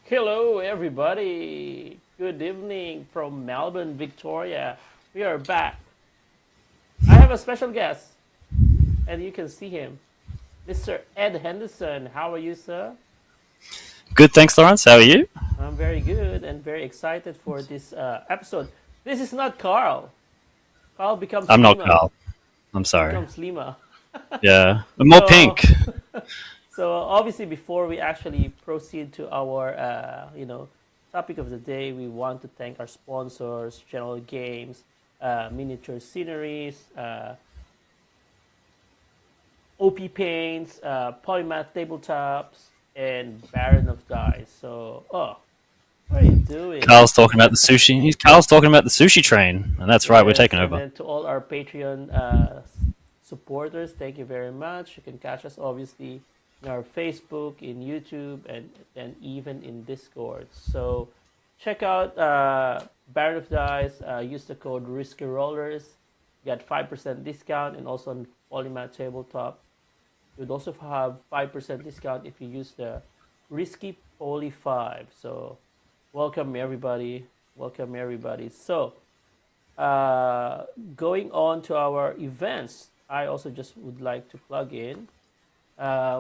Hello, everybody. Good evening from Melbourne, Victoria. We are back. I have a special guest, and you can see him, Mr. Ed Henderson. How are you, sir? Good, thanks, Lawrence. How are you? I'm very good and very excited for this episode. This is not Carl. Carl becomes I'm not Lima. Carl. I'm He sorry. becomes Lima. Yeah, I'm more So, pink. so obviously, before we actually proceed to our, topic of the day, we want to thank our sponsors, General Games, Miniature Sceneries, OP Paints, Polymath Tabletops, and Baron of Dice. So, what are you doing? Carl's talking about the sushi. Carl's talking about the sushi train, and that's right. We're Yes, taking and over. then to all our Patreon supporters, thank you very much. You can catch us obviously in our Facebook, in YouTube, and even in Discord. So check out Baron of Dice. Use the code Risky Rollers. You get 5% discount, and also on Polymath Tabletop. You'd also have 5% discount if you use the Risky Poly 5. So welcome everybody. Welcome everybody. So uh, going on to our events, I also just would like to plug in.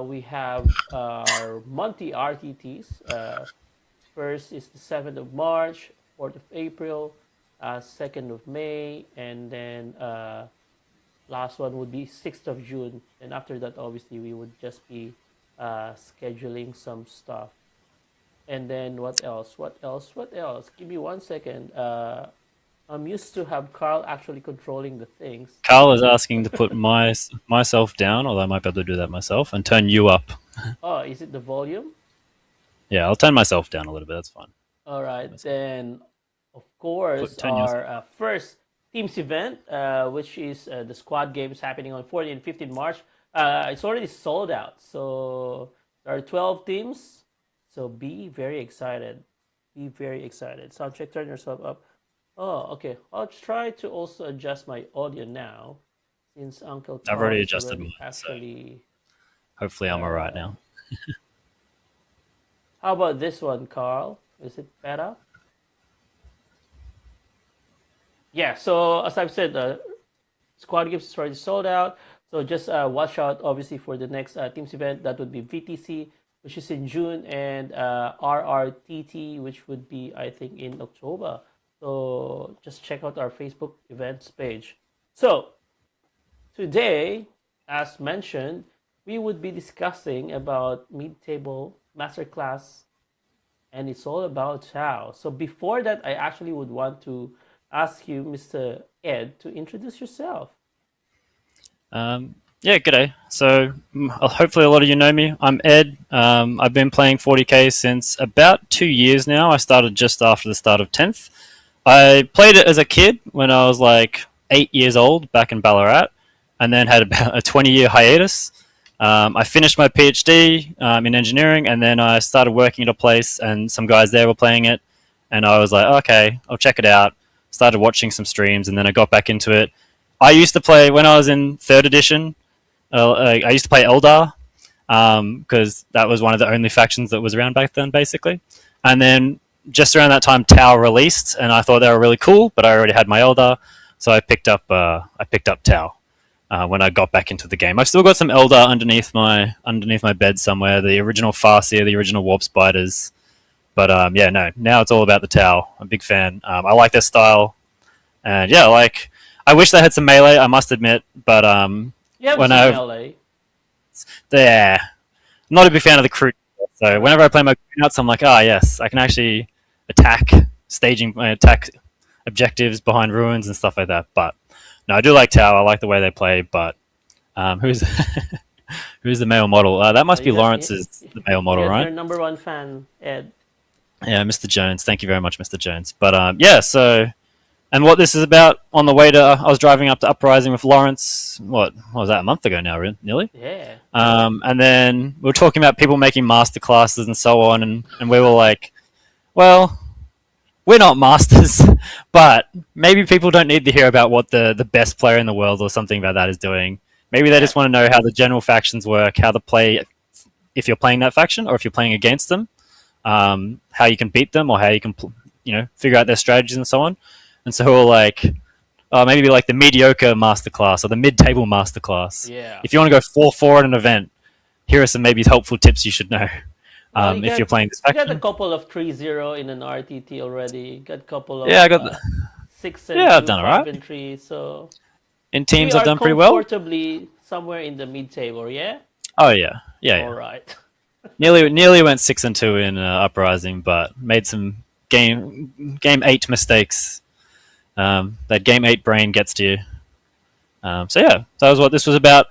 We have our monthly RTTs. First is the 7th of March, 4th of April, 2nd of May, and then last one would be 6th of June. And after that, obviously, we would just be scheduling some stuff. And then what else? What else? What else? Give me 1 second. I'm used to have Carl actually controlling the things. Carl is asking to put myself down, although I might be able to do that myself, and turn you up. Oh, is it the volume? Yeah, I'll turn myself down a little bit. That's fine. All right, Myself. then of course Turn yourself. our first teams event, which is the squad games happening on 14 and 15 March. It's already sold out, so there are 12 teams. So be very excited. Be very excited. Soundcheck, turn yourself up. Oh, okay. I'll try to also adjust my audio now, since Uncle I've Carl already is adjusted already mine, so actually. hopefully I'm alright Uh, now. how about this one, Carl? Is it better? Yeah. So as I've said, squad games is already sold out. So just watch out, obviously, for the next teams event. That would be VTC, which is in June, and RRTT, which would be, I think, in October. So just check out our Facebook events page. So today, as mentioned, we would be discussing about mid-table masterclass, and it's all about Tao. So before that, I actually would want to ask you, Mr. Ed, to introduce yourself. Yeah, g'day. So hopefully a lot of you know me. I'm Ed. I've been playing 40k since about 2 years now. I started just after the start of 10th. I played it as a kid when I was like 8 years old back in Ballarat, and then had about a 20-year hiatus. I finished my PhD in engineering, and then I started working at a place, and some guys there were playing it, and I was like, okay, I'll check it out. Started watching some streams, and then I got back into it. I used to play when I was in third edition. I used to play Eldar because that was one of the only factions that was around back then, basically. And then just around that time, Tau released, and I thought they were really cool, but I already had my Eldar, so I picked up Tau when I got back into the game. I've still got some Eldar underneath my bed somewhere. The original Farseer, the original Warp Spiders. But yeah, no. Now it's all about the Tau. I'm a big fan. I like their style, and yeah, like I wish they had some melee. I must admit, but You have when some I melee. yeah, I'm not a big fan of the crew. So whenever I play my outs, I'm like, ah, yes, I can actually attack attack objectives behind ruins and stuff like that. But no, I do like Tau. I like the way they play. But who's who's the male model? That must be You got Lawrence's the male you model, got right? your number one fan, Ed. Yeah, Mr. Jones. Thank you very much, Mr. Jones. But yeah, so and what this is about on the way to, I was driving up to Uprising with Lawrence. What was that? A month ago now, nearly. Yeah. And then we were talking about people making master classes and so on, and we were like, well, we're not masters, but maybe people don't need to hear about what the best player in the world or something about that is doing. Maybe they Yeah. just want to know how the general factions work, how to play if you're playing that faction or if you're playing against them. how you can beat them or how you can figure out their strategies and so on. And so we're like, maybe like the mediocre masterclass or the mid-table masterclass. Yeah. If you want to go 4-4 at an event, here are some maybe helpful tips you should know Well, if you're playing this you got a faction. couple of 3-0 in an RTT already. You got a couple of Yeah, I got the, 6 and yeah, I've 2, done all 5 right. and 3. So In we teams, I've are done pretty well. comfortably somewhere in the mid table. Yeah. Oh yeah, yeah, All yeah. right. Nearly went 6-2 in Uprising, but made some game 8 mistakes. That game 8 brain gets to you. So yeah, that was what this was about.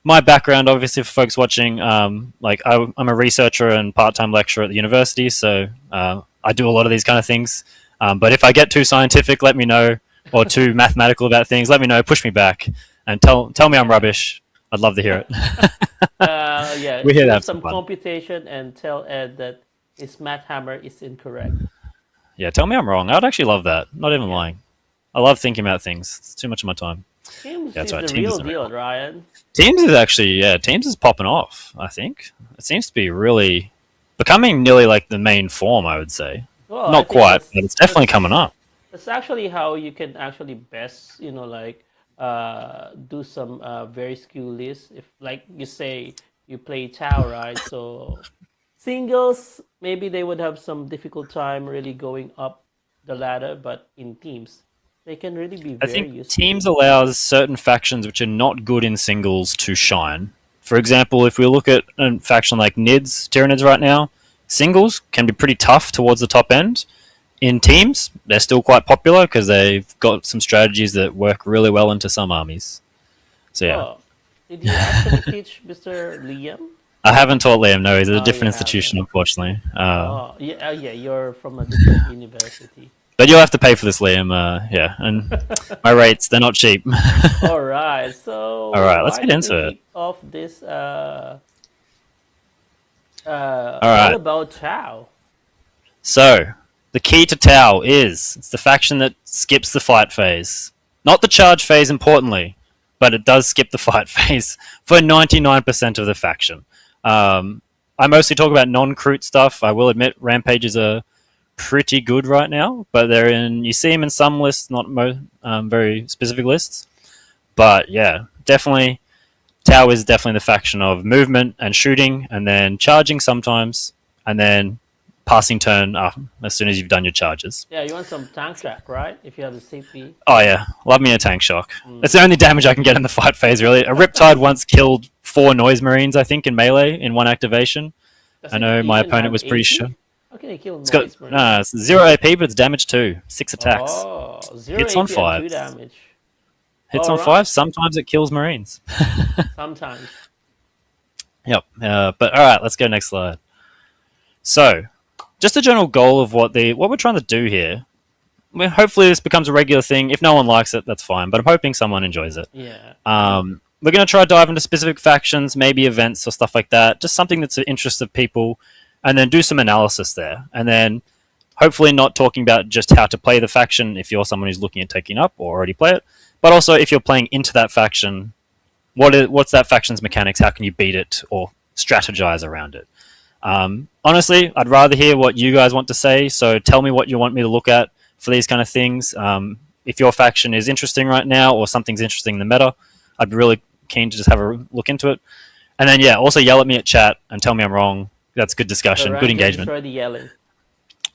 My background, obviously, for folks watching, I'm a researcher and part-time lecturer at the university, so I do a lot of these kind of things. But if I get too scientific, let me know, or too mathematical about things, let me know, push me back, and tell me I'm rubbish. I'd love to hear it. Yeah. We're here to Do have some some fun. computation and tell Ed that his math hammer is incorrect. Yeah, tell me I'm wrong. I'd actually love that. Not even Yeah. lying. I love thinking about things. It's too much of my time. Teams Yeah, that's is right. the Teams real is the deal, real. Ryan. Teams is popping off. I think it seems to be really becoming nearly like the main form. I would say Well, I not think quite, but it's definitely coming up. that's actually how you can actually best, do some very skill lists. If, like you say, you play Tau, right? So singles, maybe they would have some difficult time really going up the ladder, but in teams, they can really be I very think useful. teams allows certain factions which are not good in singles to shine. For example, if we look at a faction like Tyranids right now, singles can be pretty tough towards the top end. In teams, they're still quite popular because they've got some strategies that work really well into some armies. So yeah, Oh, did you actually teach Mr. Liam? I haven't taught Liam. No, he's at a Oh, you different haven't. institution, unfortunately. Oh, yeah, yeah, you're from a different university. But you'll have to pay for this, Liam. Yeah, and my rates—they're not cheap. All right, so All right, let's why get don't we into it. kick off this All all right. about Tau? So the key to Tau is it's the faction that skips the fight phase, not the charge phase. Importantly, but it does skip the fight phase for 99% of the faction. I mostly talk about non-Kroot stuff. I will admit rampages are pretty good right now, but they're in. You see them in some lists, not very specific lists. But yeah, definitely Tau is definitely the faction of movement and shooting, and then charging sometimes, and then passing turn as soon as you've done your charges. Yeah, you want some tank track, right? If you have the CP. Oh yeah, love me a tank shock. It's the only damage I can get in the fight phase. Really, a Riptide once killed 4 noise marines, I think, in melee in one activation. Does I it know my even opponent have was pretty AP? sure. How can it kill It's got noise, man? it's 0 AP, but it's damage 2, 6 attacks. Oh, 0 Hits on AP and 2 5. damage. Hits All on right. 5. Sometimes it kills marines. Sometimes. Yep. But all right, let's go next slide. So, just a general goal of what we're trying to do here. Hopefully, this becomes a regular thing. If no one likes it, that's fine. But I'm hoping someone enjoys it. Yeah. We're going to try to dive into specific factions, maybe events or stuff like that. Just something that's of interest of people, and then do some analysis there. And then, hopefully, not talking about just how to play the faction if you're someone who's looking at taking up or already play it, but also if you're playing into that faction, what's that faction's mechanics? How can you beat it or strategize around it? Honestly, I'd rather hear what you guys want to say. So tell me what you want me to look at for these kind of things. If your faction is interesting right now or something's interesting in the meta, I'd be really keen to just have a look into it. And then, yeah, also yell at me at chat and tell me I'm wrong. That's good discussion, good engagement. Destroy the yelling.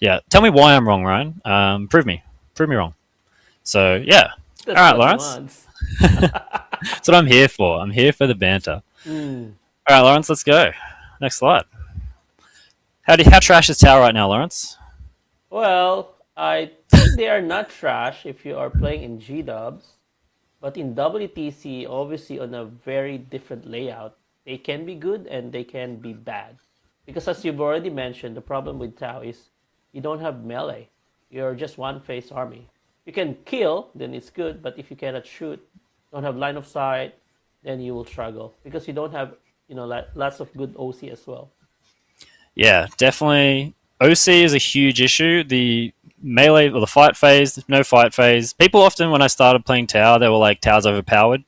Yeah, tell me why I'm wrong, Ryan. Prove me wrong. So, yeah. That's All right, what he Lawrence. wants. That's what I'm here for. I'm here for the banter. Mm. All right, Lawrence, let's go. Next slide. How trash is Tower right now, Lawrence? Well, I think they are not trash if you are playing in G-dubs. But in WTC, obviously on a very different layout, they can be good and they can be bad. Because as you've already mentioned, the problem with Tau is you don't have melee. You're just one-face army. You can kill, then it's good. But if you cannot shoot, don't have line of sight, then you will struggle. Because you don't have, lots of good OC as well. Yeah, definitely. OC is a huge issue. The melee or the fight phase, no fight phase. People often, when I started playing Tower, they were like, Tower's overpowered.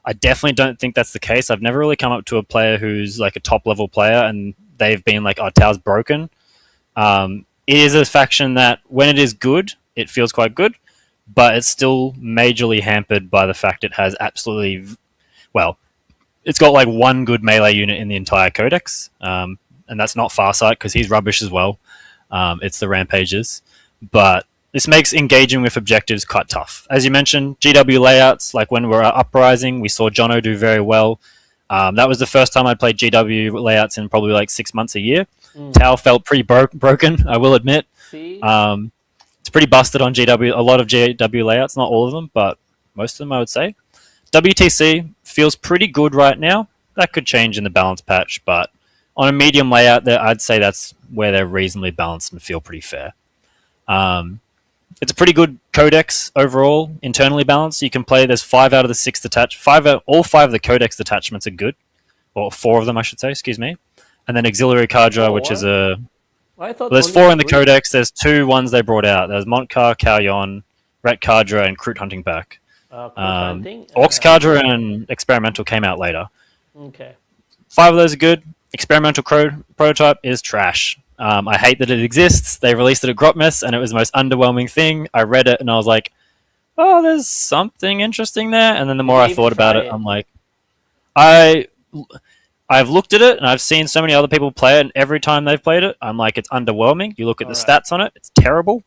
I definitely don't think that's the case. I've never really come up to a player who's like a top level player and they've been like, oh, Tower's broken. It is a faction that, when it is good, it feels quite good, but it's still majorly hampered by the fact it has absolutely, well, it's got like one good melee unit in the entire codex, and that's not Farsight because he's rubbish as well. It's the Rampages, but this makes engaging with objectives quite tough. As you mentioned, GW layouts, like when we were Uprising, we saw Jono do very well. That was the first time I played GW layouts in probably like 6 months, a year. Tau felt pretty broken, I will admit. See? It's pretty busted on GW, a lot of GW layouts, not all of them, but most of them I would say. WTC feels pretty good right now. That could change in the balance patch, but on a medium layout, I'd say that's where they're reasonably balanced and feel pretty fair. It's a pretty good codex overall, internally balanced. You can play. There's 5 out of the 6 all 5 of the codex detachments are good, or 4 of them, I should say. Excuse me. And then auxiliary cadre, which is a. I thought There's 4 in the codex. There's 2 ones they brought out. There's Montcar, Calyon, Ret cadre, and Crute hunting pack. Orcs cadre and experimental came out later. Okay. 5 of those are good. Experimental prototype is trash. I hate that it exists. They released it at Grotmess, and it was the most underwhelming thing. I read it, and I was like, oh, there's something interesting there. And then the more I thought about it, I'm like, I've looked at it, and I've seen so many other people play it, and every time they've played it, I'm like, it's underwhelming. You look at the stats on it, it's terrible.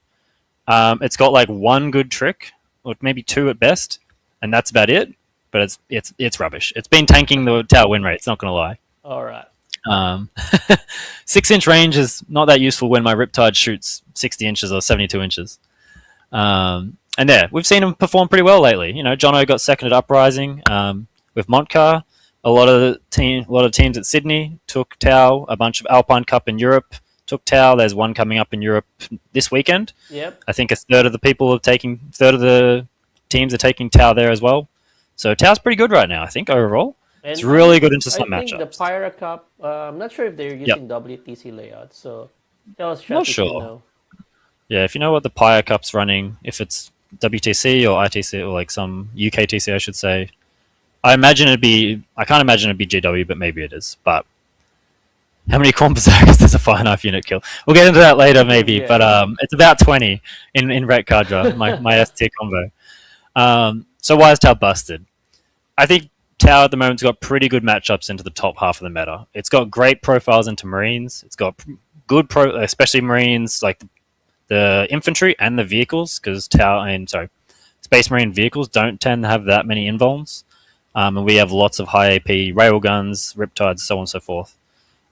It's got like 1 good trick, or maybe 2 at best, and that's about it. But it's rubbish. It's been tanking the Tau win rate, it's not going to lie. All right. 6-inch range is not that useful when my Riptide shoots 60 inches or 72 inches. And yeah, we've seen him perform pretty well lately. You know, Jono got second at Uprising with Montcar. A lot of teams at Sydney took Tau. A bunch of Alpine Cup in Europe took Tau. There's one coming up in Europe this weekend. Yep. I think a third of the teams are taking Tau there as well. So Tau's pretty good right now, I think, overall. And it's really good into some matchups. The Pyra Cup, I'm not sure if they're using WTC layout, so tell us strategy. Not sure. Yeah, if you know what the Pyra Cup's running, if it's WTC or ITC or like some UK TC, I should say. I can't imagine it'd be GW, but maybe it is. But how many Corn Berserkers does a Fire Knife unit kill? We'll get into that later, maybe. Yeah. But it's about 20 in Ret Cadra, my S tier combo. So why is Tau busted? I think Tau at the moment's got pretty good matchups into the top half of the meta. It's got great profiles into Marines. It's got good especially Marines, like the infantry and the vehicles, because Space Marine vehicles don't tend to have that many invulns. And we have lots of high AP railguns, Riptides, so on and so forth.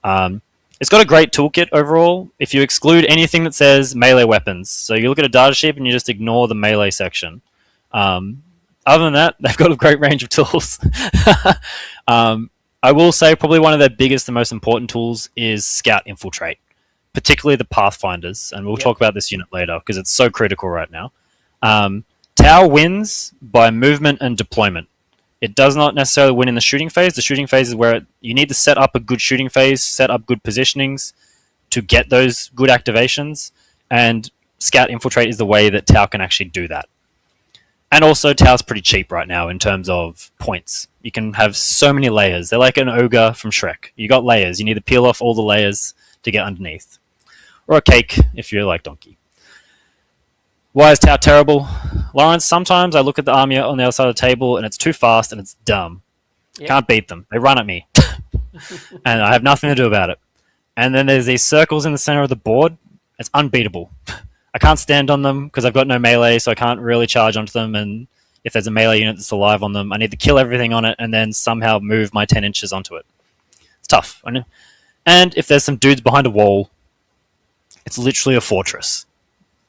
It's got a great toolkit overall, if you exclude anything that says melee weapons. So you look at a data sheet and you just ignore the melee section. Other than that, they've got a great range of tools. I will say probably one of their biggest and most important tools is Scout Infiltrate, particularly the Pathfinders, and we'll talk about this unit later because it's so critical right now. Tau wins by movement and deployment. It does not necessarily win in the shooting phase. The shooting phase is where you need to set up a good shooting phase, set up good positionings to get those good activations, and Scout Infiltrate is the way that Tau can actually do that. And also, Tau's pretty cheap right now in terms of points. You can have so many layers. They're like an ogre from Shrek. You got layers. You need to peel off all the layers to get underneath. Or a cake, if you're like Donkey. Why is Tau terrible? Lawrence, sometimes I look at the army on the other side of the table and it's too fast and it's dumb. Yep. Can't beat them. They run at me. And I have nothing to do about it. And then there's these circles in the center of the board. It's unbeatable. I can't stand on them because I've got no melee, so I can't really charge onto them. And if there's a melee unit that's alive on them, I need to kill everything on it and then somehow move my 10 inches onto it. It's tough. And if there's some dudes behind a wall, it's literally a fortress.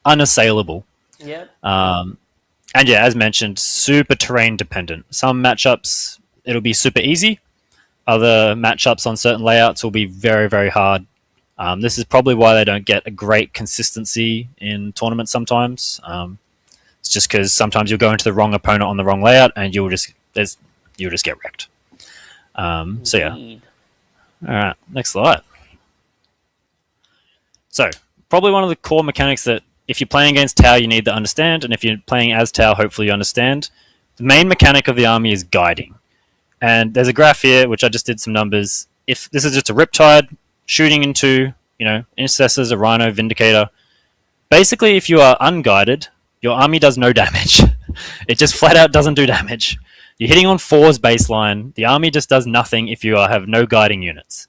Unassailable. Yep. And yeah, as mentioned, super terrain dependent. Some matchups, it'll be super easy. Other matchups on certain layouts will be very, very hard. This is probably why they don't get a great consistency in tournaments sometimes. It's just because sometimes you'll go into the wrong opponent on the wrong layout and you'll just get wrecked. So yeah. All right, next slide. So probably one of the core mechanics that if you're playing against Tau, you need to understand, and if you're playing as Tau, hopefully you understand. The main mechanic of the army is guiding. And there's a graph here, which I just did some numbers. If this is just a Riptide shooting into Intercessors, a Rhino, Vindicator. Basically, if you are unguided, your army does no damage. It just flat out doesn't do damage. You're hitting on 4's baseline. The army just does nothing if you have no guiding units.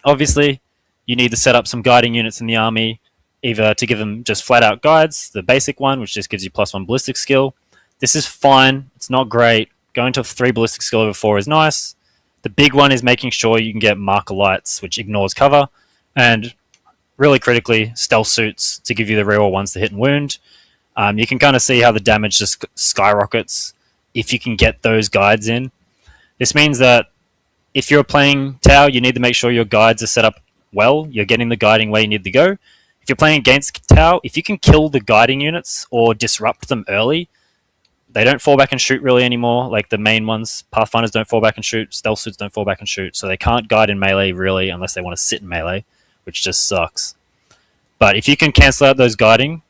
Obviously, you need to set up some guiding units in the army, either to give them just flat out guides, the basic one, which just gives you +1 ballistic skill. This is fine. It's not great. Going to 3 ballistic skill over 4 is nice. The big one is making sure you can get marker lights, which ignores cover, and really critically, stealth suits to give you the reroll ones to hit and wound. You can kind of see how the damage just skyrockets if you can get those guides in. This means that if you're playing Tau, you need to make sure your guides are set up well. You're getting the guiding where you need to go. If you're playing against Tau, if you can kill the guiding units or disrupt them early, they don't fall back and shoot really anymore. Like the main ones, Pathfinders don't fall back and shoot, stealth suits don't fall back and shoot, so they can't guide in melee really unless they want to sit in melee, which just sucks. But if you can cancel out those guiding,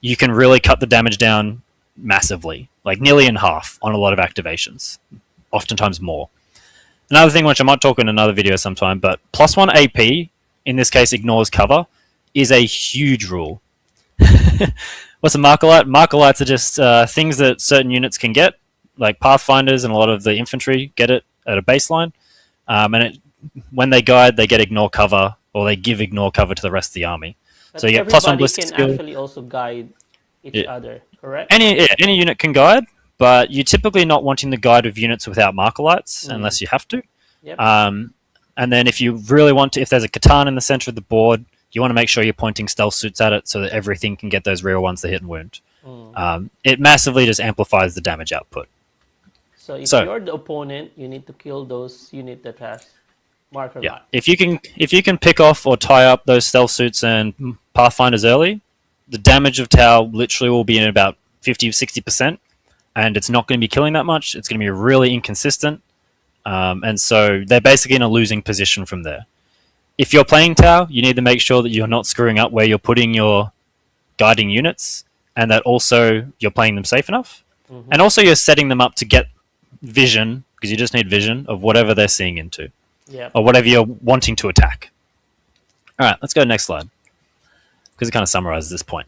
you can really cut the damage down massively, like nearly in half on a lot of activations, oftentimes more. Another thing, which I might talk in another video sometime, but +1 AP, in this case ignores cover, is a huge rule. What's a marker light? Marker lights are just things that certain units can get, like Pathfinders and a lot of the infantry get it at a baseline. When they guide, they get ignore cover, or they give ignore cover to the rest of the army. But so you get +1 ballistic can skill. actually also guide each other, correct? Any unit can guide, but you're typically not wanting the guide of units without marker lights unless you have to. Yep. And then if you really want to, if there's a Catan in the center of the board, you want to make sure you're pointing stealth suits at it so that everything can get those real ones to hit and wound. It massively just amplifies the damage output. So if you're the opponent, you need to kill those unit that has marker light. If you can pick off or tie up those stealth suits and Pathfinders early, the damage of Tau literally will be in about 50-60%, and it's not going to be killing that much. It's going to be really inconsistent, and so they're basically in a losing position from there. If you're playing Tau, you need to make sure that you're not screwing up where you're putting your guiding units, and that also you're playing them safe enough, and also you're setting them up to get vision, because you just need vision of whatever they're seeing into, or whatever you're wanting to attack. All right, let's go to the next slide, because it kind of summarizes this point.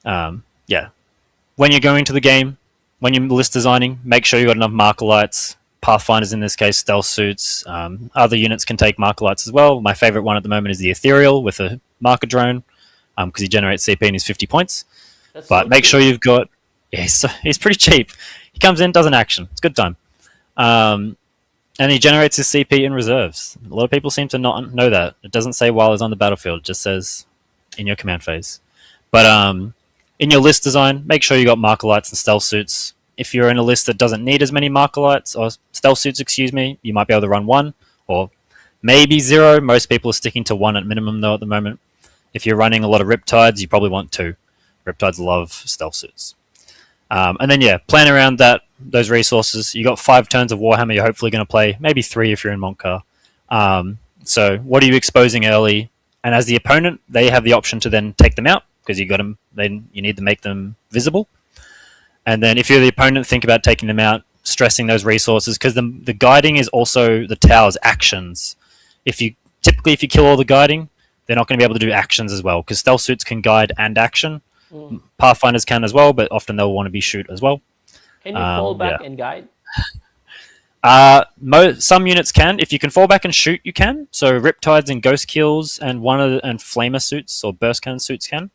When you're going to the game, when you're list designing, make sure you've got enough marker lights. Pathfinders in this case, stealth suits. Other units can take marker lights as well. My favorite one at the moment is the Ethereal with a marker drone, because he generates CP and he's 50 points. But make sure you've got... he's pretty cheap. He comes in, does an action. It's a good time. And he generates his CP in reserves. A lot of people seem to not know that. It doesn't say while he's on the battlefield. It just says in your command phase. But in your list design, make sure you got marker lights and stealth suits. If you're in a list that doesn't need as many marker lights, or stealth suits, you might be able to run 1 or maybe 0. Most people are sticking to 1 at minimum, though, at the moment. If you're running a lot of Riptides, you probably want 2. Riptides love stealth suits. And then, plan around those resources. You got 5 turns of Warhammer you're hopefully going to play, maybe 3 if you're in Montcar. So what are you exposing early? And as the opponent, they have the option to then take them out, because you got them. Then you need to make them visible. And then if you're the opponent, think about taking them out, stressing those resources, because the guiding is also the Tau's actions. If you kill all the guiding, they're not going to be able to do actions as well, because stealth suits can guide and action. Pathfinders can as well, but often they'll want to be shoot as well. Can you fall back and guide? Some units can. If you can fall back and shoot, you can. So Riptides and Ghost Kills and Flamer suits or Burst Cannon suits can.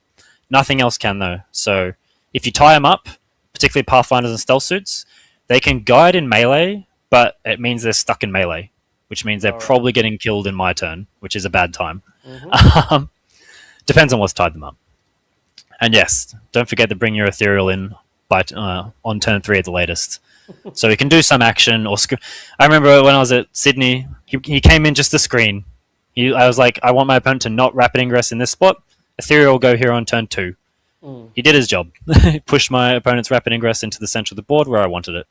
Nothing else can, though. So if you tie them up, particularly Pathfinders and stealth suits, they can guide in melee, but it means they're stuck in melee, which means they're probably getting killed in my turn, which is a bad time. Depends on what's tied them up. And yes, don't forget to bring your Ethereal in on turn 3 at the latest. So he can do some action. I remember when I was at Sydney, he came in just to screen. I was like, I want my opponent to not rapid ingress in this spot. Ethereal will go here on turn 2. He did his job. He pushed my opponent's rapid ingress into the center of the board where I wanted it.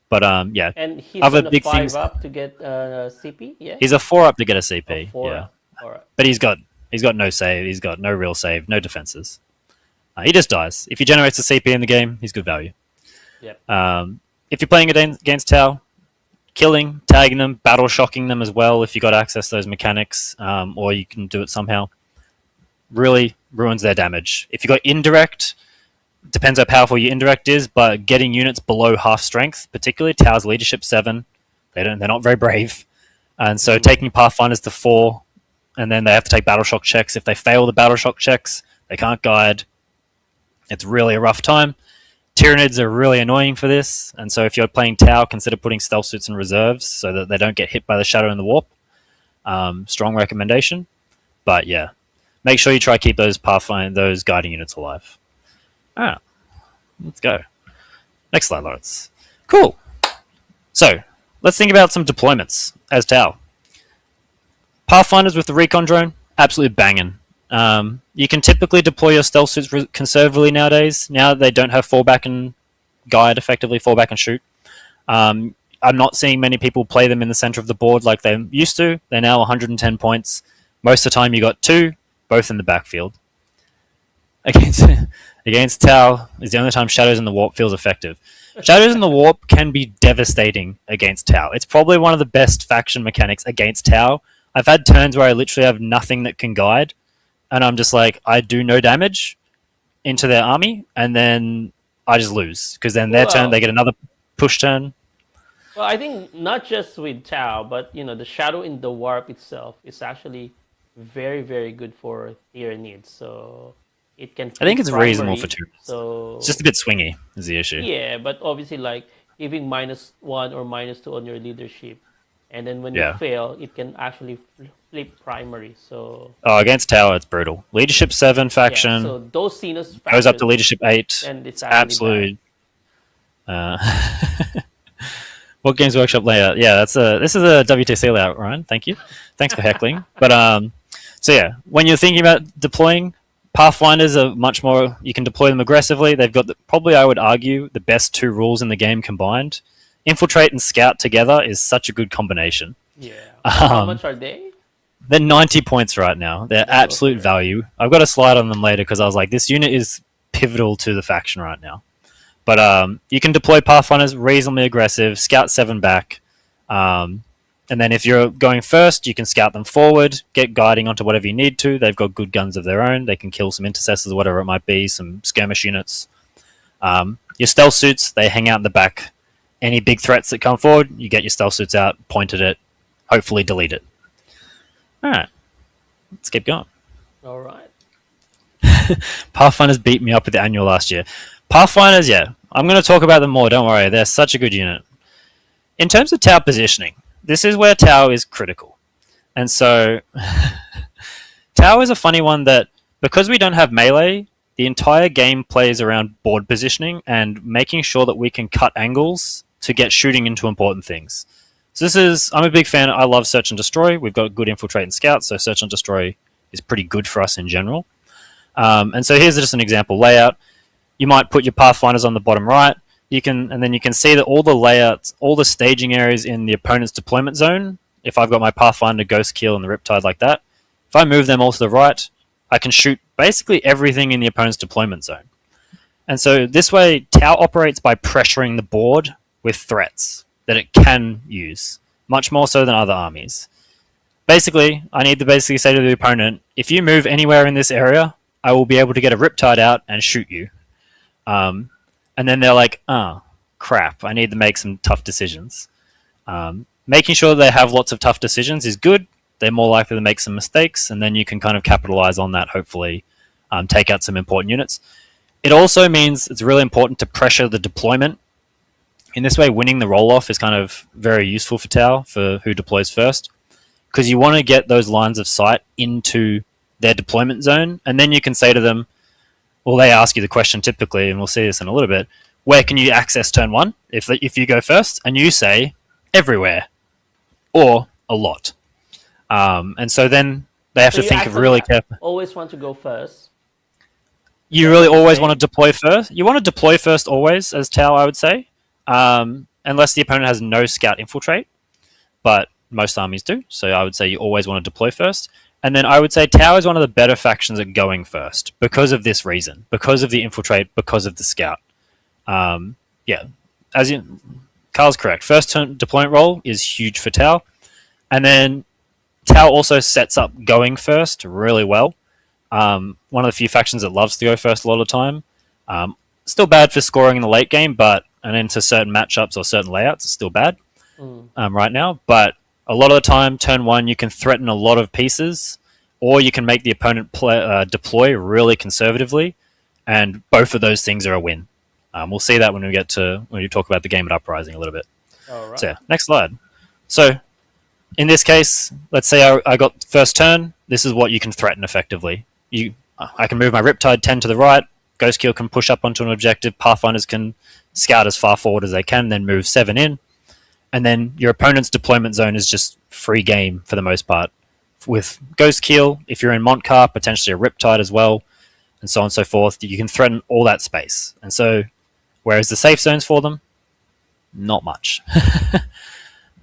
But and he's other on big 5 things. up to get CP. Yeah, He's a 4 up to get a CP. All right. But he's got no save. He's got no real save, no defenses. He just dies. If he generates a CP in the game, he's good value. Yep. If you're playing against Tau, killing, tagging them, battle shocking them as well if you got access to those mechanics, or you can do it somehow. Really ruins their damage. If you got indirect, depends how powerful your indirect is, but getting units below half strength, particularly Tau's leadership 7, they're not very brave, and so taking Pathfinders to 4, and then they have to take battle shock checks. If they fail the battle shock checks, they can't guide. It's really a rough time. Tyranids are really annoying for this, and so if you're playing Tau, consider putting stealth suits in reserves so that they don't get hit by the shadow and the warp. Strong recommendation, but yeah, make sure you try to keep those those guiding units alive. All right, let's go. Next slide, Lawrence. Cool. So let's think about some deployments as Tau. Pathfinders with the recon drone, absolutely banging. You can typically deploy your stealth suits conservatively nowadays. Now they don't have fallback and guide, effectively fallback and shoot. I'm not seeing many people play them in the center of the board like they used to. They're now 110 points. Most of the time you got 2, both in the backfield. Against Tau is the only time Shadows in the Warp feels effective. Shadows in the Warp can be devastating against Tau. It's probably one of the best faction mechanics against Tau. I've had turns where I literally have nothing that can guide, and I'm just like, I do no damage into their army, and then I just lose, because then their turn, they get another push turn. Well, I think not just with Tau, but the Shadow in the Warp itself is actually very, very good for Tyranids. So it can. I think it's primary, reasonable for Tyranids. So it's just a bit swingy is the issue. Yeah, but obviously, like giving -1 or -2 on your leadership, and then when you fail, it can actually flip primary. So against Tau, it's brutal. Leadership 7 faction. So those Xenos goes up to leadership 8. and it's absolute. What Games Workshop layout? Yeah, this is a WTC layout, Ryan. Thank you. Thanks for heckling. But so yeah, when you're thinking about deploying, Pathfinders are much more. You can deploy them aggressively. They've got probably, I would argue, the best 2 rules in the game combined. Infiltrate and Scout together is such a good combination. Yeah. How much are they? They're 90 points right now. They're absolute value. I've got a slide on them later because I was like, this unit is pivotal to the faction right now. But you can deploy Pathfinders reasonably aggressive, Scout 7 back. And then if you're going first, you can scout them forward, get guiding onto whatever you need to. They've got good guns of their own. They can kill some intercessors, whatever it might be, some skirmish units. Your stealth suits, they hang out in the back. Any big threats that come forward, you get your stealth suits out, point at it, hopefully delete it. All right, let's keep going. All right. Pathfinders beat me up with the annual last year. Pathfinders, yeah, I'm going to talk about them more, don't worry. They're such a good unit. In terms of Tau positioning, this is where Tau is critical. And so, Tau is a funny one that, because we don't have melee, the entire game plays around board positioning and making sure that we can cut angles to get shooting into important things. So I'm a big fan. I love Search and Destroy. We've got good Infiltrate and Scout, so Search and Destroy is pretty good for us in general. And so here's just an example layout. You might put your Pathfinders on the bottom right. And then you can see that all the layouts, all the staging areas in the opponent's deployment zone, if I've got my Pathfinder, Ghost Keel, and the Riptide like that, if I move them all to the right, I can shoot basically everything in the opponent's deployment zone. And so this way, Tau operates by pressuring the board with threats that it can use, much more so than other armies. Basically, I need to basically say to the opponent, if you move anywhere in this area, I will be able to get a Riptide out and shoot you. And then they're like, oh, crap, I need to make some tough decisions. Making sure they have lots of tough decisions is good. They're more likely to make some mistakes, and then you can kind of capitalize on that, hopefully, take out some important units. It also means it's really important to pressure the deployment. In this way, winning the roll-off is kind of very useful for Tau, for who deploys first, because you want to get those lines of sight into their deployment zone, and then you can say to them, well, they ask you the question typically, and we'll see this in a little bit, where can you access turn 1 if you go first? And you say, everywhere, or a lot. And so then they have to think of really carefully. Always want to go first. You really always want to deploy first? You want to deploy first always, as Tau, I would say, unless the opponent has no Scout Infiltrate, but most armies do, so I would say you always want to deploy first. And then I would say Tau is one of the better factions at going first, because of this reason, because of the Infiltrate, because of the Scout. Yeah, Carl's correct. First turn deployment roll is huge for Tau. And then Tau also sets up going first really well. One of the few factions that loves to go first a lot of the time. Still bad for scoring in the late game, but and into certain matchups or certain layouts, it's still bad right now. But a lot of the time, turn one, you can threaten a lot of pieces, or you can make the opponent deploy really conservatively, and both of those things are a win. We'll see that when we talk about the game at Uprising a little bit. All right. So yeah, next slide. So in this case, let's say I got first turn. This is what you can threaten effectively. I can move my Riptide 10 to the right. Ghostkeel can push up onto an objective. Pathfinders can scout as far forward as they can, then move 7 in. And then your opponent's deployment zone is just free game for the most part. With Ghostkeel, if you're in Montcar, potentially a Riptide as well, and so on and so forth, you can threaten all that space. And so, whereas the safe zones for them, not much.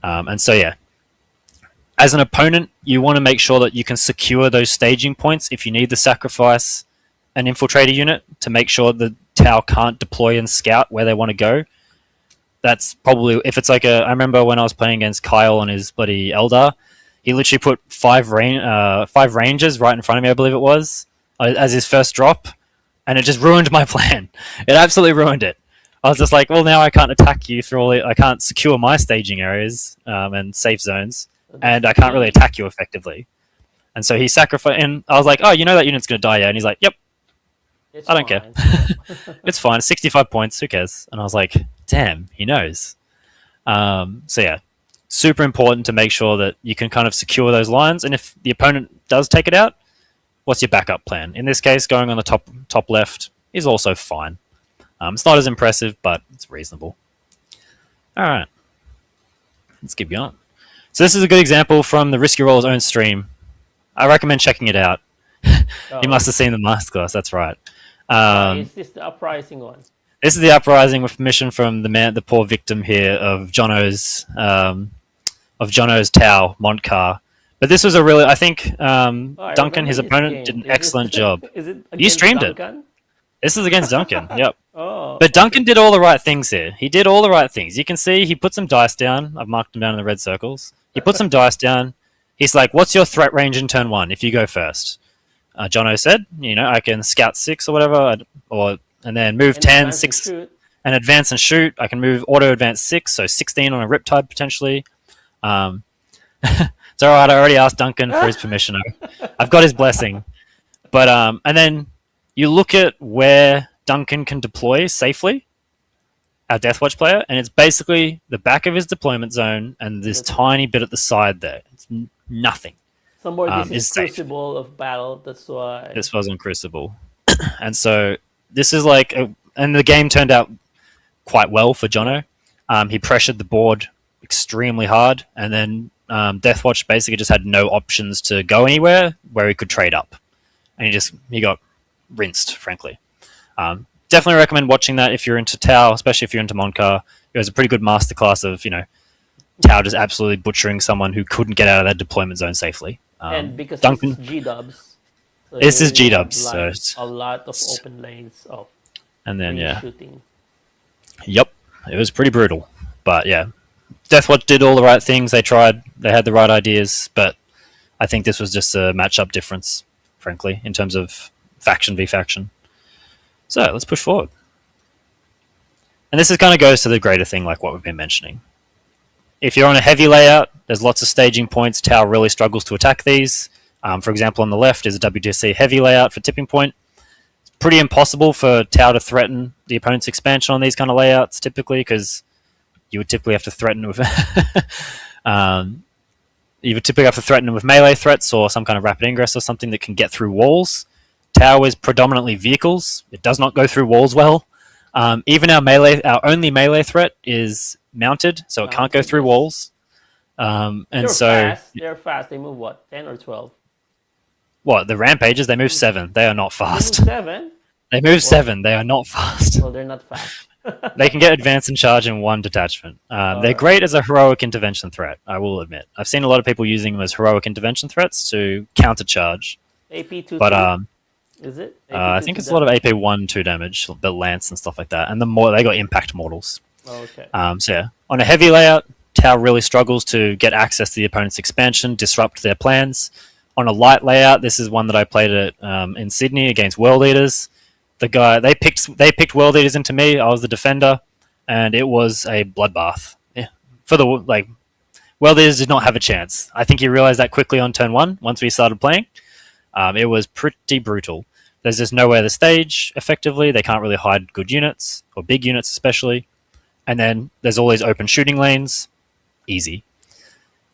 And so, yeah. As an opponent, you want to make sure that you can secure those staging points if you need to sacrifice an infiltrator unit to make sure the Tau can't deploy and scout where they want to go. That's probably, if it's like I remember when I was playing against Kyle on his bloody Eldar, he literally put 5 Rangers right in front of me, I believe it was, as his first drop, and it just ruined my plan. It absolutely ruined it. I was just like, well, now I can't attack you I can't secure my staging areas and safe zones, and I can't really attack you effectively. And so he sacrificed, and I was like, oh, you know that unit's going to die, yeah? And he's like, yep. I don't care. It's fine. 65 points. Who cares? And I was like, damn, he knows. So yeah, super important to make sure that you can kind of secure those lines. And if the opponent does take it out, what's your backup plan? In this case, going on the top left is also fine. It's not as impressive, but it's reasonable. All right. Let's keep going. So this is a good example from the Risky Roller's own stream. I recommend checking it out. You must have seen the masterclass. That's right. Is this the Uprising one? This is the Uprising with permission from the poor victim here of Jono's Tau Montcar. But this was I think Duncan, his opponent, did an excellent job. You streamed Duncan? It. This is against Duncan. Yep. Oh. But Duncan did all the right things here. He did all the right things. You can see he put some dice down. I've marked them down in the red circles. He put some dice down. He's like, "What's your threat range in turn 1 if you go first?" Jono said, I can scout 6 or whatever, and then move 10, 6, and advance and shoot. I can move auto advance 6, so 16 on a Riptide potentially. It's all right. I already asked Duncan for his permission. I've got his blessing. But and then you look at where Duncan can deploy safely, our Deathwatch player, and it's basically the back of his deployment zone and this tiny bit at the side there. It's nothing. Somewhere this is Crucible of Battle, that's why. This wasn't Crucible. And so this is and the game turned out quite well for Jono. He pressured the board extremely hard, and then Deathwatch basically just had no options to go anywhere where he could trade up. And he got rinsed, frankly. Definitely recommend watching that if you're into Tau, especially if you're into Montcar. It was a pretty good masterclass of, Tau just absolutely butchering someone who couldn't get out of that deployment zone safely. And because Duncan, this is G-dubs. So this is G-dubs. So a lot of open lanes of shooting. Yep. It was pretty brutal. But yeah, Deathwatch did all the right things. They tried. They had the right ideas. But I think this was just a matchup difference, frankly, in terms of faction v faction. So let's push forward. And this kind of goes to the greater thing like what we've been mentioning. If you're on a heavy layout, there's lots of staging points. Tau really struggles to attack these. For example, on the left is a WTC heavy layout for tipping point. It's pretty impossible for Tau to threaten the opponent's expansion on these kind of layouts typically, because you would typically have to threaten with melee threats or some kind of rapid ingress or something that can get through walls. Tau is predominantly vehicles. It does not go through walls well. Even our only melee threat is mounted, so it can't go through walls. They're fast. They move what, 10 or 12? What, the Rampages? They move 7. They are not fast. They move 7? They move 7. They are not fast. Well, they're not fast. They can get advance and charge in 1 detachment. They're great as a heroic intervention threat, I will admit. I've seen a lot of people using them as heroic intervention threats to countercharge. AP2, but is it? I think it's a lot of AP 1-2 damage, the lance and stuff like that, and they got impact mortals. Okay. So yeah, on a heavy layout, Tau really struggles to get access to the opponent's expansion, disrupt their plans. On a light layout, this is one that I played at in Sydney against World Eaters. They picked World Eaters into me. I was the defender, and it was a bloodbath. Yeah. For the World Eaters did not have a chance. I think he realized that quickly on turn one once we started playing. It was pretty brutal. There's just nowhere to stage effectively. They can't really hide good units or big units especially. And then there's all these open shooting lanes. Easy.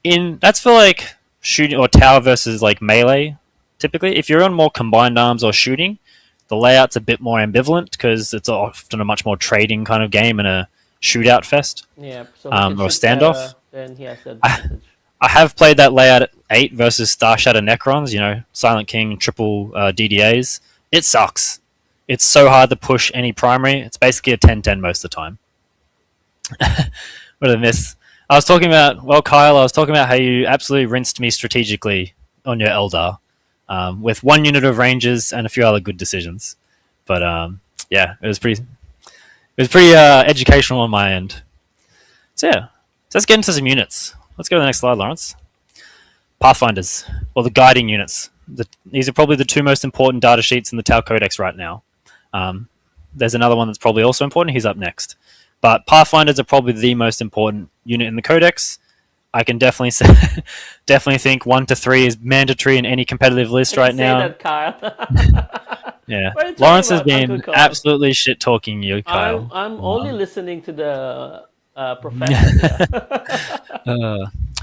That's for like shooting or tower versus like melee. Typically, if you're on more combined arms or shooting, the layout's a bit more ambivalent because it's often a much more trading kind of game and a shootout fest. Yeah. So or standoff. then he has the advantage. I have played that layout at 8 versus Star Shatter Necrons, Silent King, triple DDAs. It sucks. It's so hard to push any primary. It's basically a 10-10 most of the time. What did I miss? Kyle, I was talking about how you absolutely rinsed me strategically on your Eldar with 1 unit of ranges and a few other good decisions. But yeah, it was pretty educational on my end. So yeah, let's get into some units. Let's go to the next slide, Lawrence. Pathfinders, or the guiding units. These are probably the 2 most important data sheets in the Tau Codex right now. There's another one that's probably also important. He's up next. But Pathfinders are probably the most important unit in the Codex. I can definitely think 1 to 3 is mandatory in any competitive list right now. That, Kyle. Yeah, Lawrence has been absolutely shit talking you, Kyle. I'm only listening to the professor.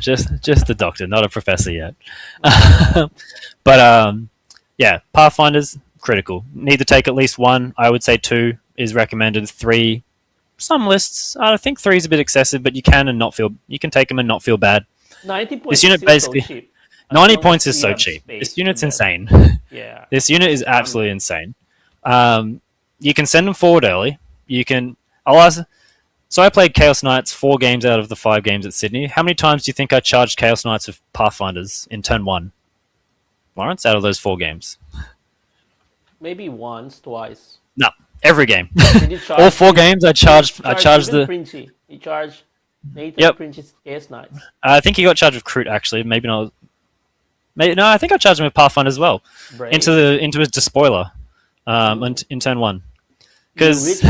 Just the doctor, not a professor yet. But yeah, Pathfinders critical. Need to take at least 1. I would say 2 is recommended. 3. Some lists, I think 3 is a bit excessive, but you can take them and not feel bad. 90 points. This unit basically, so cheap. 90 points is so cheap. This unit's insane. Yeah. This unit is absolutely insane. You can send them forward early. So I played Chaos Knights 4 games out of the 5 games at Sydney. How many times do you think I charged Chaos Knights with Pathfinders in turn 1? Lawrence, out of those 4 games? Maybe once, twice. No. Every game. All 4 games, I charged the... Princey. He charged Nathan Princey's Chaos Knights. I think he got charged with Kroot, actually. Maybe not. No, I think I charged him with Pathfinder as well. Brave. Into his Despoiler in turn 1. Because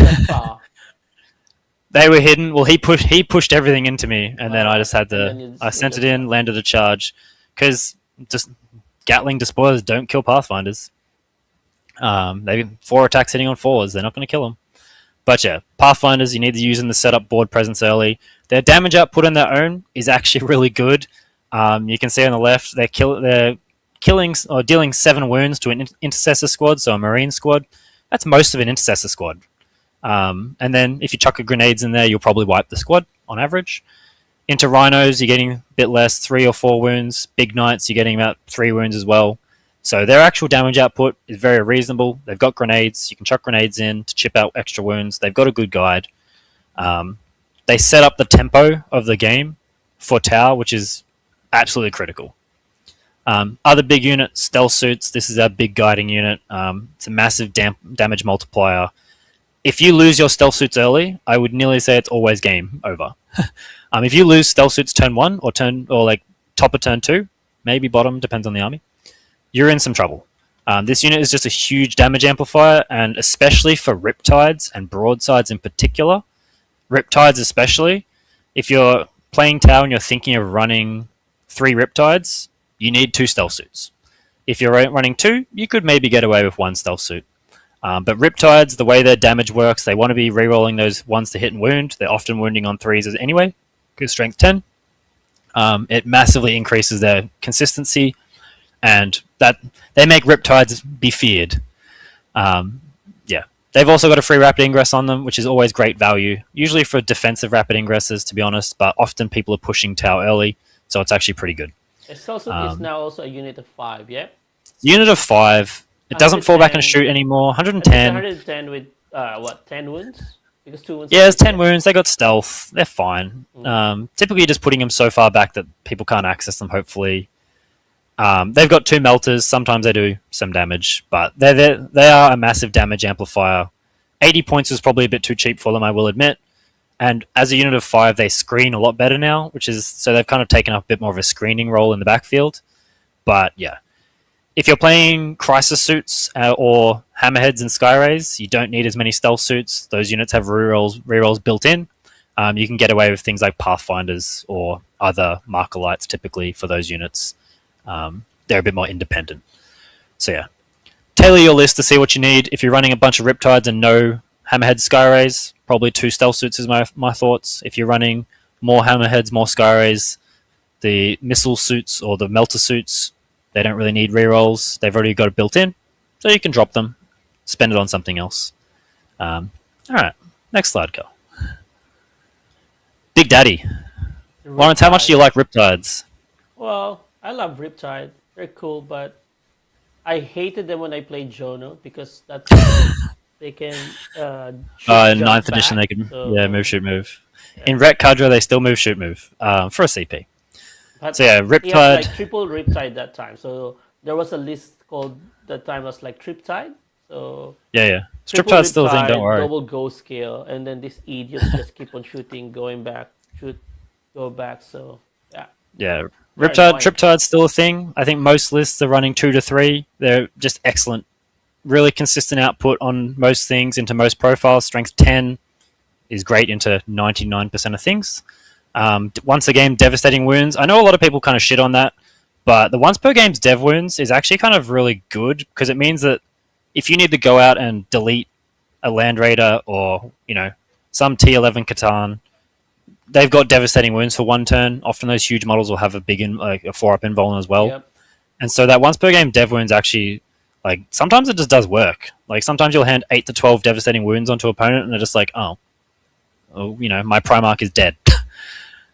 they were hidden. Well, he pushed everything into me, and then I just had to... I sent it in, landed a charge. Because just Gatling Despoilers don't kill Pathfinders. They 4 attacks hitting on 4s. They're not going to kill them. But yeah, Pathfinders, you need to use them to set up board presence early. Their damage output on their own is actually really good. You can see on the left, they're killing or dealing 7 wounds to an intercessor squad, so a marine squad. That's most of an intercessor squad. And then if you chuck a grenades in there, you'll probably wipe the squad on average. Into rhinos, you're getting a bit less, 3 or 4 wounds. Big knights, you're getting about 3 wounds as well. So their actual damage output is very reasonable. They've got grenades. You can chuck grenades in to chip out extra wounds. They've got a good guide. They set up the tempo of the game for Tau, which is absolutely critical. Other big unit, stealth suits. This is our big guiding unit. It's a massive damage multiplier. If you lose your stealth suits early, I would nearly say it's always game over. If you lose stealth suits turn 1 or top of turn 2, maybe bottom, depends on the army, you're in some trouble. This unit is just a huge damage amplifier, and especially for Riptides and Broadsides in particular. Riptides especially. If you're playing Tau and you're thinking of running 3 Riptides, you need 2 stealth suits. If you're running 2, you could maybe get away with 1 stealth suit. But Riptides, the way their damage works, they want to be rerolling those ones to hit and wound. They're often wounding on 3s anyway, because strength 10. It massively increases their consistency, and that they make Riptides be feared. Yeah, they've also got a free rapid ingress on them, which is always great value. Usually for defensive rapid ingresses, to be honest, but often people are pushing Tau early, so it's actually pretty good. It's also it's now also a unit of 5, yeah. Unit of 5. It doesn't fall back and shoot anymore. 110. 110 with 10 wounds. Because 2 wounds. Yeah, there's 10 wounds. They got stealth. They're fine. Typically, you're just putting them so far back that people can't access them. Hopefully. They've got 2 melters. Sometimes they do some damage, but they are a massive damage amplifier. 80 points is probably a bit too cheap for them, I will admit. And as a unit of 5, they screen a lot better now, which is so they've kind of taken up a bit more of a screening role in the backfield. But yeah, if you're playing crisis suits or hammerheads and skyrays, you don't need as many stealth suits. Those units have rerolls built in. You can get away with things like pathfinders or other marker lights typically for those units. They're a bit more independent. So yeah, tailor your list to see what you need. If you're running a bunch of Riptides and no hammerhead skyrays, probably 2 stealth suits is my thoughts. If you're running more hammerheads, more skyrays, the missile suits or the melter suits, they don't really need rerolls. They've already got it built in, so you can drop them, spend it on something else. All right, next slide, Carl. Big Daddy. Lawrence, how much do you like Riptides? Well, I love Riptide. They're cool, but I hated them when I played Jono because that time they can shoot, In jump 9th edition, back. they can So move, shoot, move. yeah. In Ret Cadre, they still move, shoot, move for a CP. But So yeah, he had like Riptide. triple Riptide that time. So there was a list called that time was like Triptide. So Yeah. triple Striptide's still a thing, don't Riptide, worry. double Ghost Scale, and then these idiots just keep on shooting, going back, shoot, go back. So yeah, Yeah, they're annoying. Triptide's still a thing. I think most lists are running 2 to 3. They're just excellent. Really consistent output on most things into most profiles. Strength 10 is great into 99% of things. Once a game, devastating wounds. I know a lot of people kind of shit on that, but the once per game's dev wounds is actually kind of really good because it means that if you need to go out and delete a Land Raider or some T11 Catan, they've got devastating wounds for 1 turn. Often those huge models will have a big like a 4-up invuln as well. Yep. And so that once per game dev wounds actually, like, sometimes it just does work. Like, sometimes you'll hand 8 to 12 devastating wounds onto an opponent and they're just like, oh my Primarch is dead.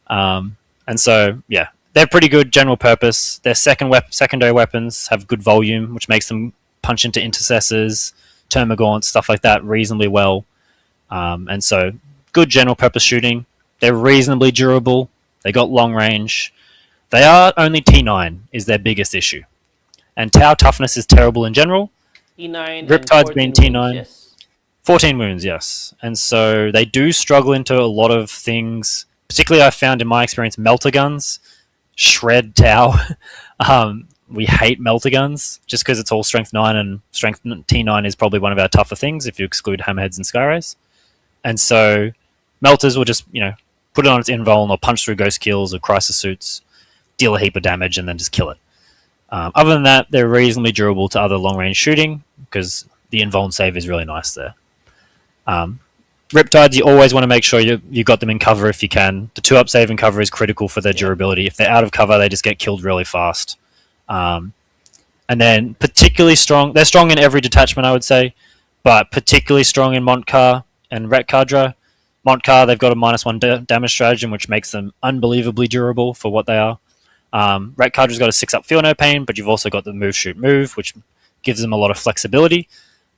And so, yeah, they're pretty good general purpose. Their secondary weapons have good volume, which makes them punch into intercessors, termagaunts, stuff like that reasonably well. And so, good general purpose shooting. They're reasonably durable. They got long range. They are only T9 is their biggest issue. And Tau toughness is terrible in general. T9 Riptide's and been 14 T9. wounds, yes. 14 wounds, yes. And so they do struggle into a lot of things. Particularly, I found in my experience, melter guns shred Tau. We hate melter guns just because it's all strength 9, and strength T9 is probably one of our tougher things if you exclude hammerheads and skyrays. And so melters will just, put it on its invuln or punch through ghost kills or crisis suits, deal a heap of damage, and then just kill it. Other than that, they're reasonably durable to other long range shooting because the invuln save is really nice there. Riptides, you always want to make sure you got them in cover if you can. The 2-up save and cover is critical for their durability. If they're out of cover, they just get killed really fast. And then particularly strong, they're strong in every detachment, I would say, but particularly strong in Montcar and Ret Cadre. Montcar, they've got a -1 damage stratagem, which makes them unbelievably durable for what they are. Ret Cadre's got a 6-up feel no pain, but you've also got the move, shoot, move, which gives them a lot of flexibility.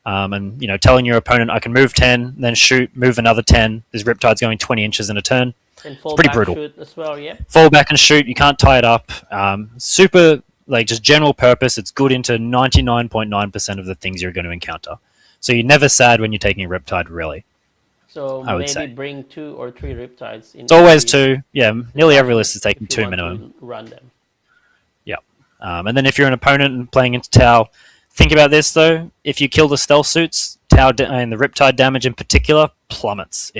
And telling your opponent, I can move 10, then shoot, move another 10. This Riptide's going 20 inches in a turn. And fall pretty back brutal. shoot as well, yeah. Fall back and shoot. You can't tie it up. Super, just general purpose. It's good into 99.9% of the things you're going to encounter. So you're never sad when you're taking a Riptide, really. So I would maybe say. bring 2 or 3 Riptides. It's always 2. Yeah, nearly every list is taking if you 2 want to minimum. run them. Yeah. And then if you're an opponent and playing into Tau, think about this, though. If you kill the stealth suits, Tau and the Riptide damage in particular plummets.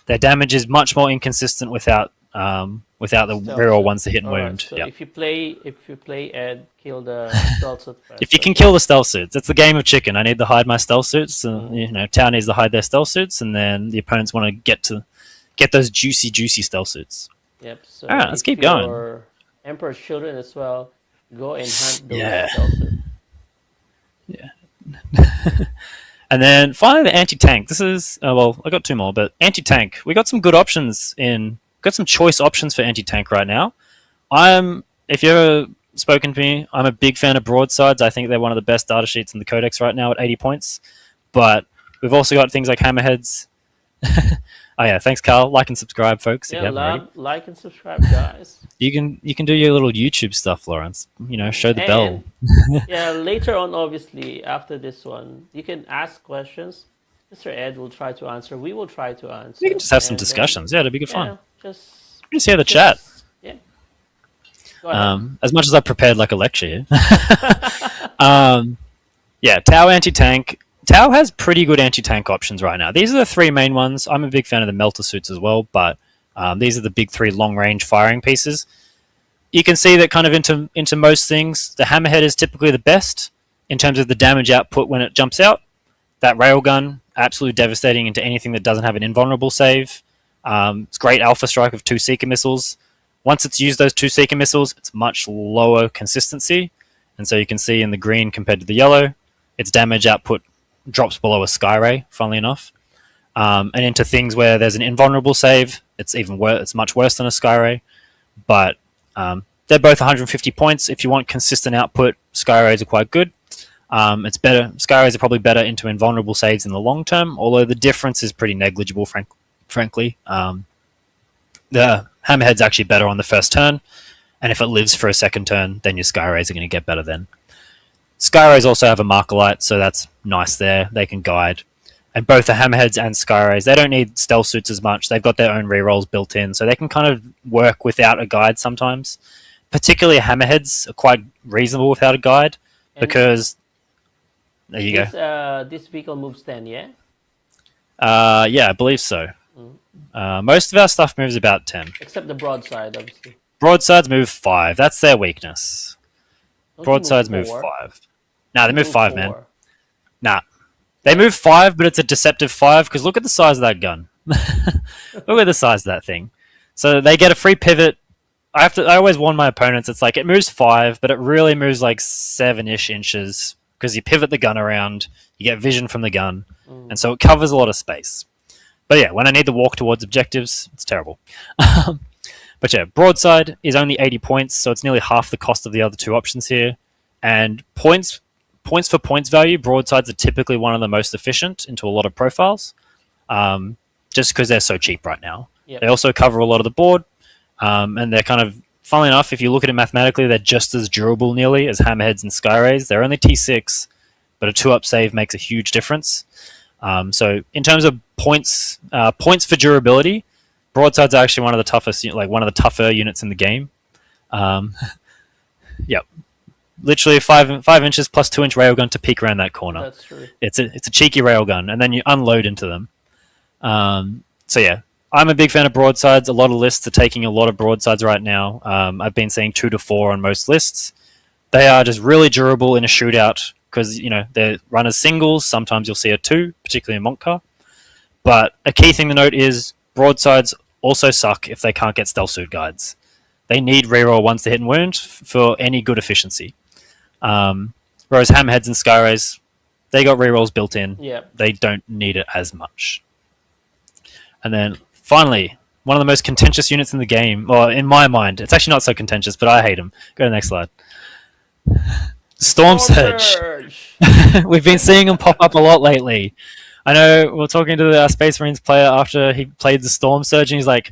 Their damage is much more inconsistent without the reroll ones to hit and Alright, wound. so Yeah. if you play Ed, kill the stealth suit first. If you can kill the stealth suits, it's the game of chicken. I need to hide my stealth suits, and Tau needs to hide their stealth suits, and then the opponents want to get those juicy stealth suits. Yep. So Alright, let's if keep going. you're Emperor's children as well, go and hunt those Yeah. stealth suits. And then finally the anti-tank. This is I got 2 more, but anti-tank. We got some good options got some choice options for anti-tank right now. If you've ever spoken to me, I'm a big fan of broadsides. I think they're one of the best data sheets in the codex right now at 80 points. But we've also got things like hammerheads. Oh yeah, thanks Carl. Like and subscribe, folks. If you haven't already. Like and subscribe, guys. You can do your little YouTube stuff, Lawrence. Show the bell. Yeah, later on, obviously, after this one, you can ask questions. Mr. Ed will try to answer. We will try to We answer. can just have some And then, discussions. Yeah, it'd be good fun. yeah, just Just hear the chat. yeah. Go ahead. As much as I prepared like a lecture here. Yeah, Tau anti-tank. Tau has pretty good anti-tank options right now. These are the three main ones. I'm a big fan of the melter suits as well, but these are the big three long-range firing pieces. You can see that kind of into most things. The hammerhead is typically the best in terms of the damage output when it jumps out. That railgun, absolutely devastating into anything that doesn't have an invulnerable save. It's great alpha strike of 2 Seeker missiles. Once it's used those 2 Seeker missiles, it's much lower consistency. And so you can see in the green compared to the yellow, its damage output drops below a Skyray, funnily enough. And into things where there's an invulnerable save, it's even worse. It's much worse than a Skyray. But they're both 150 points. If you want consistent output, Skyrays are quite good. It's better. Skyrays are probably better into invulnerable saves in the long term, although the difference is pretty negligible, frankly. The Hammerhead's actually better on the first turn, and if it lives for a second turn, then your Skyrays are going to get better then. Skyrays also have a marker light, so that's nice there. They can guide. And both the Hammerheads and Skyrays, they don't need stealth suits as much. They've got their own rerolls built in, so they can kind of work without a guide sometimes. Particularly Hammerheads are quite reasonable without a guide, because... There you go. This vehicle moves 10, yeah? Yeah, I believe so. Most of our stuff moves about 10. Except the broadside, obviously. Broadsides move 5. That's their weakness. Don't Broadsides move move 4? 5. Nah, they move 5, 4. man. Nah. They move 5, but it's a deceptive 5, because look at the size of that gun. Look at the size of that thing. So they get a free pivot. I always warn my opponents, it's like, it moves 5, but it really moves like 7-ish inches, because you pivot the gun around, you get vision from the gun, and so it covers a lot of space. But yeah, when I need to walk towards objectives, it's terrible. But yeah, broadside is only 80 points, so it's nearly half the cost of the other two options here. And points for points value, broadsides are typically one of the most efficient into a lot of profiles, just because they're so cheap right now. Yep. They also cover a lot of the board, and they're kind of, funnily enough, if you look at it mathematically, they're just as durable nearly as Hammerheads and Skyrays. They're only T6, but a 2-up save makes a huge difference. So in terms of points for durability, broadsides are actually one of the toughest, like one of the tougher units in the game. Yep, literally 5 inches plus 2-inch railgun to peek around that corner. That's true. It's a cheeky railgun, and then you unload into them. So yeah, I'm a big fan of broadsides. A lot of lists are taking a lot of broadsides right now. I've been seeing 2 to 4 on most lists. They are just really durable in a shootout because they're run as singles. Sometimes you'll see a 2, particularly in Montcar. But a key thing to note is broadsides also suck if they can't get stealth suit guides. They need reroll once to hit and wound for any good efficiency. Whereas Hammerheads and Skyrays, they got rerolls built in. Yep. They don't need it as much. And then finally, one of the most contentious units in the game, or in my mind, it's actually not so contentious, but I hate them. Go to the next slide. Stormsurge. We've been seeing them pop up a lot lately. I know we were talking to our Space Marines player after he played the Stormsurge, and he's like,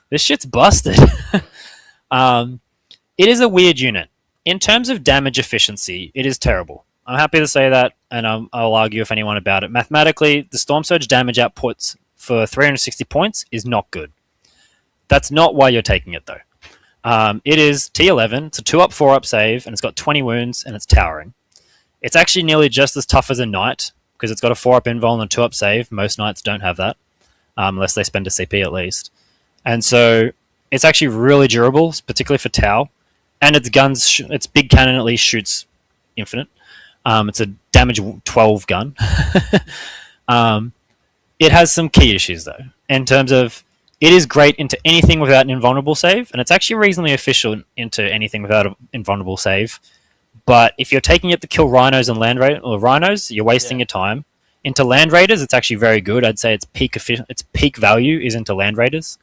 this shit's busted. It is a weird unit. In terms of damage efficiency, it is terrible. I'm happy to say that, and I'll argue with anyone about it. Mathematically, the Stormsurge damage outputs for 360 points is not good. That's not why you're taking it, though. It is T11, it's a 2-up, 4-up save, and it's got 20 wounds, and it's towering. It's actually nearly just as tough as a knight, because it's got a 4-up invul and a 2-up save. Most knights don't have that, unless they spend a CP at least. And so it's actually really durable, particularly for Tau. And its guns, its big cannon at least shoots infinite. It's a damage 12 gun. It has some key issues, though, in terms of it is great into anything without an invulnerable save, and it's actually reasonably efficient into anything without an invulnerable save. But if you're taking it to kill rhinos and rhinos, you're wasting your time. Into land raiders, it's actually very good. I'd say its peak value is into land raiders,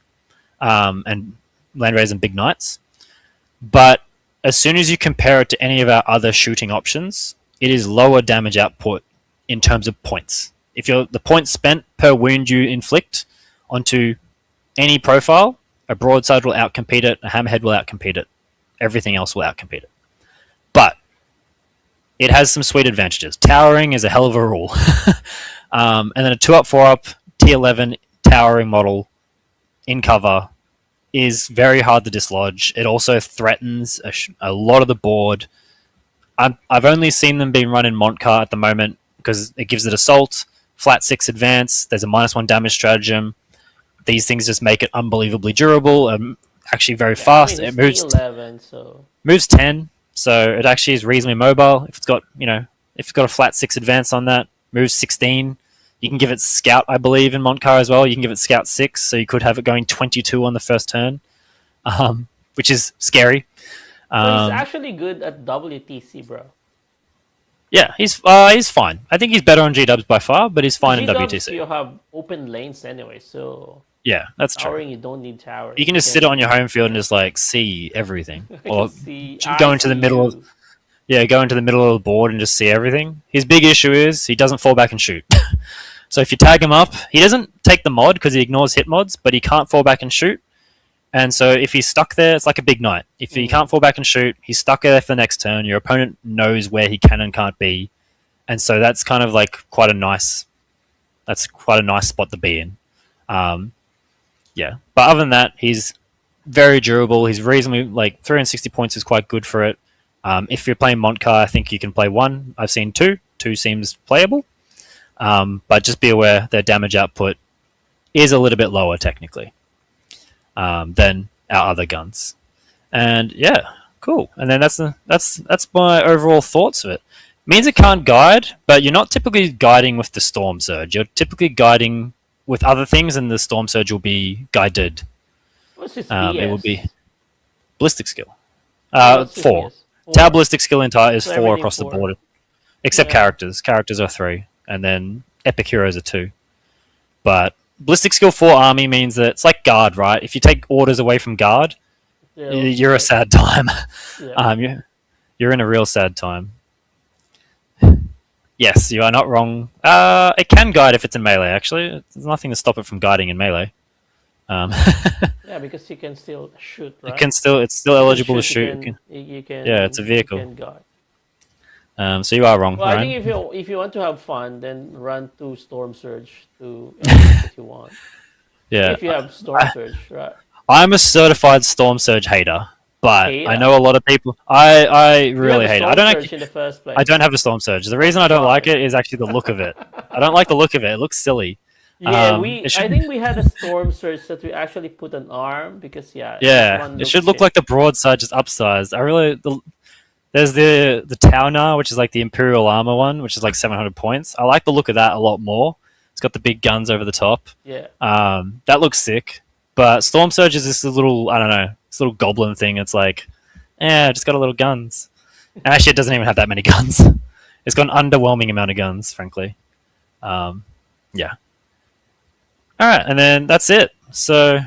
and land raiders and big knights. But as soon as you compare it to any of our other shooting options, it is lower damage output in terms of points. If you're the points spent per wound you inflict onto any profile, a broadside will outcompete it, a hammerhead will outcompete it, everything else will outcompete it. But it has some sweet advantages. Towering is a hell of a rule. And then a 2 up, 4 up, T11 towering model in cover is very hard to dislodge. It also threatens a lot of the board. I've only seen them being run in Montcar at the moment because it gives it assault, flat 6 advance, there's a -1 damage stratagem. These things just make it unbelievably durable and actually very fast. I mean, It moves T11, so moves 10, so it actually is reasonably mobile. If it's got a flat 6 advance on that, moves 16. You can give it Scout, I believe, in Montcar as well. You can give it Scout 6, so you could have it going 22 on the first turn, which is scary. he's actually good at WTC, bro. Yeah, he's fine. I think he's better on G-dubs by far, but he's fine in WTC. You have open lanes anyway, so Yeah, that's true. towering, you don't need towering. You can just sit on your home field and just like see everything, or see, go into the middle of go into the middle of the board and just see everything. His big issue is he doesn't fall back and shoot. So if you tag him up, he doesn't take the mod because he ignores hit mods, but he can't fall back and shoot. And so if he's stuck there, it's like a big knight. If he can't fall back and shoot, he's stuck there for the next turn. Your opponent knows where he can and can't be, and so that's kind of like quite a nice spot to be in. Yeah, but other than that, he's very durable. He's reasonably 360 points is quite good for it. If you're playing Montcar, I think you can play 1. I've seen 2. 2 seems playable, but just be aware their damage output is a little bit lower technically than our other guns. And yeah, cool. And then that's my overall thoughts of it. Means it can't guide, but you're not typically guiding with the Stormsurge. You're typically guiding with other things, and the Stormsurge will be guided. What's his It will be ballistic skill. What's his 4. BS? Tower ballistic skill entire is So 4 everything across the 4. board, except Yeah. characters. Characters are 3, and then epic heroes are 2. But ballistic skill 4 army means that it's like guard, right? If you take orders away from guard, Yeah, you're a sad time. yeah. You're in a real sad time. Yes, you are not wrong. It can guide if it's in melee. Actually, there's nothing to stop it from guiding in melee. Yeah, because you can still shoot, right? It's still You eligible to you shoot. you can. Yeah, it's a vehicle. You can guard. So you are wrong, Well, I Ryan. think if you want to have fun, then run to Stormsurge to if you want. Yeah, If you have Stormsurge, right? I'm a certified Stormsurge hater, but Hater? I know a lot of people. I You really have a hate it. I don't Stormsurge actually, in the first place. I don't have a Stormsurge. The reason I don't like it is actually the look of it. I don't like the look of it. It looks silly. Yeah, it I should- think we had a Stormsurge that we actually put an arm because Yeah, this one it looks should look shit. like the broadside just upsized. There's the Taunar, which is like the Imperial armor one, which is like 700 points. I like the look of that a lot more. It's got the big guns over the top. Yeah. That looks sick. But Stormsurge is this little, I don't know, this little goblin thing. It's like, just got a little guns. And actually, it doesn't even have that many guns. It's got an underwhelming amount of guns, frankly. Yeah. All right, and then that's it. So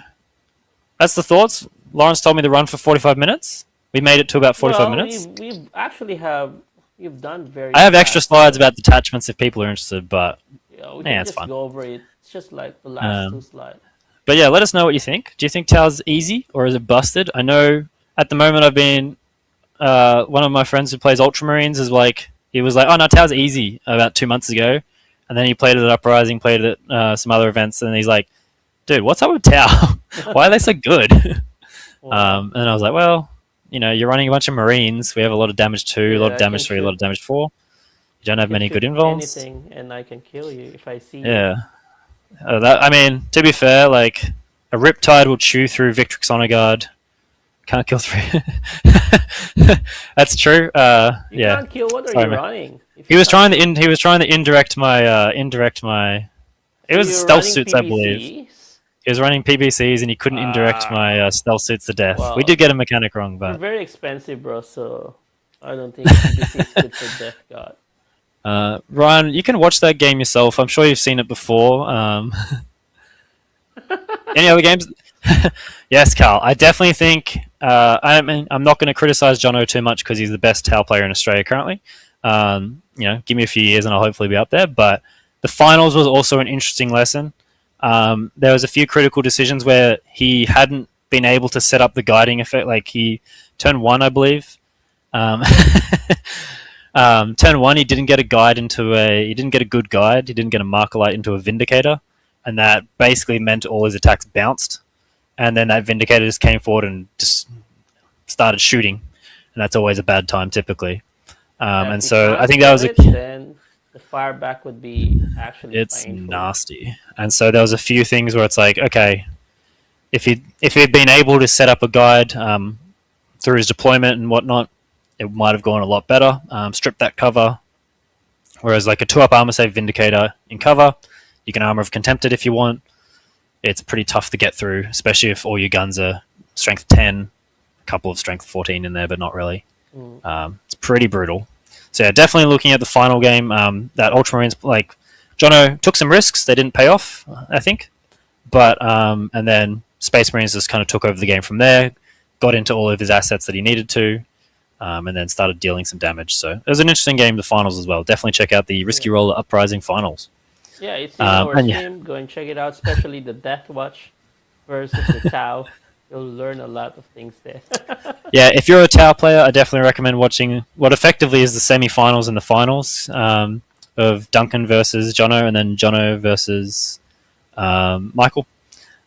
that's the thoughts. Lawrence told me to run for 45 minutes. We made it to about 45 minutes. We've actually you've done very. I have extra fast. slides about detachments if people are interested, but Yeah, we Yeah, can it's just fine. go over it. It's just like the last 2 slides. yeah, let us know what you think. Do you think Tau's easy or is it busted? I know at the moment I've been one of my friends who plays Ultramarines is like he was like, oh no, Tau's easy about 2 months ago, and then he played it at Uprising, played it at some other events, and he's like, dude, what's up with Tau? Why are they so good? And I was like, well, you're running a bunch of Marines. We have a lot of damage 2, a lot Yeah, of damage I 3, can a lot of damage 4. You don't have many shoot good invulns. anything, and I can kill you if I see you. Yeah. I mean, to be fair, like a Riptide will chew through Victrix Honor Guard. Can't kill 3. That's true. You Yeah. can't kill. What are Sorry, you man. running? If He you was can't- trying to indirect my. It was you're stealth running suits, I believe. PVCs? He was running PBCs and he couldn't indirect my stealth suits to death. Wow. We did get a mechanic wrong, They're but very expensive, bro. So I don't think PVC is good for Death God. Ryan, you can watch that game yourself. I'm sure you've seen it before. Any other games? Yes, Carl. I definitely think. I'm not going to criticize Jono too much because he's the best Tau player in Australia currently. Give me a few years and I'll hopefully be up there. But the finals was also an interesting lesson. There was a few critical decisions where he hadn't been able to set up the guiding effect. Like he turned 1, I believe. Turn one, he didn't get a guide into a. He didn't get a good guide. He didn't get a marker light into a Vindicator, and that basically meant all his attacks bounced. And then that Vindicator just came forward and just started shooting, and that's always a bad time typically. Yeah, if And you so I can't think that kill was a. it, then the fire back would be actually It's painful. nasty, and so there was a few things where it's like, okay, if he'd been able to set up a guide through his deployment and whatnot, it might have gone a lot better. Strip that cover, whereas like a 2-up armor save Vindicator in cover, you can armor of Contempted if you want. It's pretty tough to get through, especially if all your guns are strength 10, a couple of strength 14 in there, but not really. It's pretty brutal. So yeah, definitely looking at the final game, that Ultramarines, like, Jono took some risks. They didn't pay off, I think. But, and then Space Marines just kind of took over the game from there, got into all of his assets that he needed to, and then started dealing some damage. So it was an interesting game, the finals as well. Definitely check out the Risky Yeah. Roller Uprising finals. Yeah, it's in our and yeah. stream. Go and check it out, especially the Death Watch versus the Tau. You'll learn a lot of things there. Yeah, if you're a Tau player, I definitely recommend watching what effectively is the semi-finals and the finals of Duncan versus Jono, and then Jono versus Michael.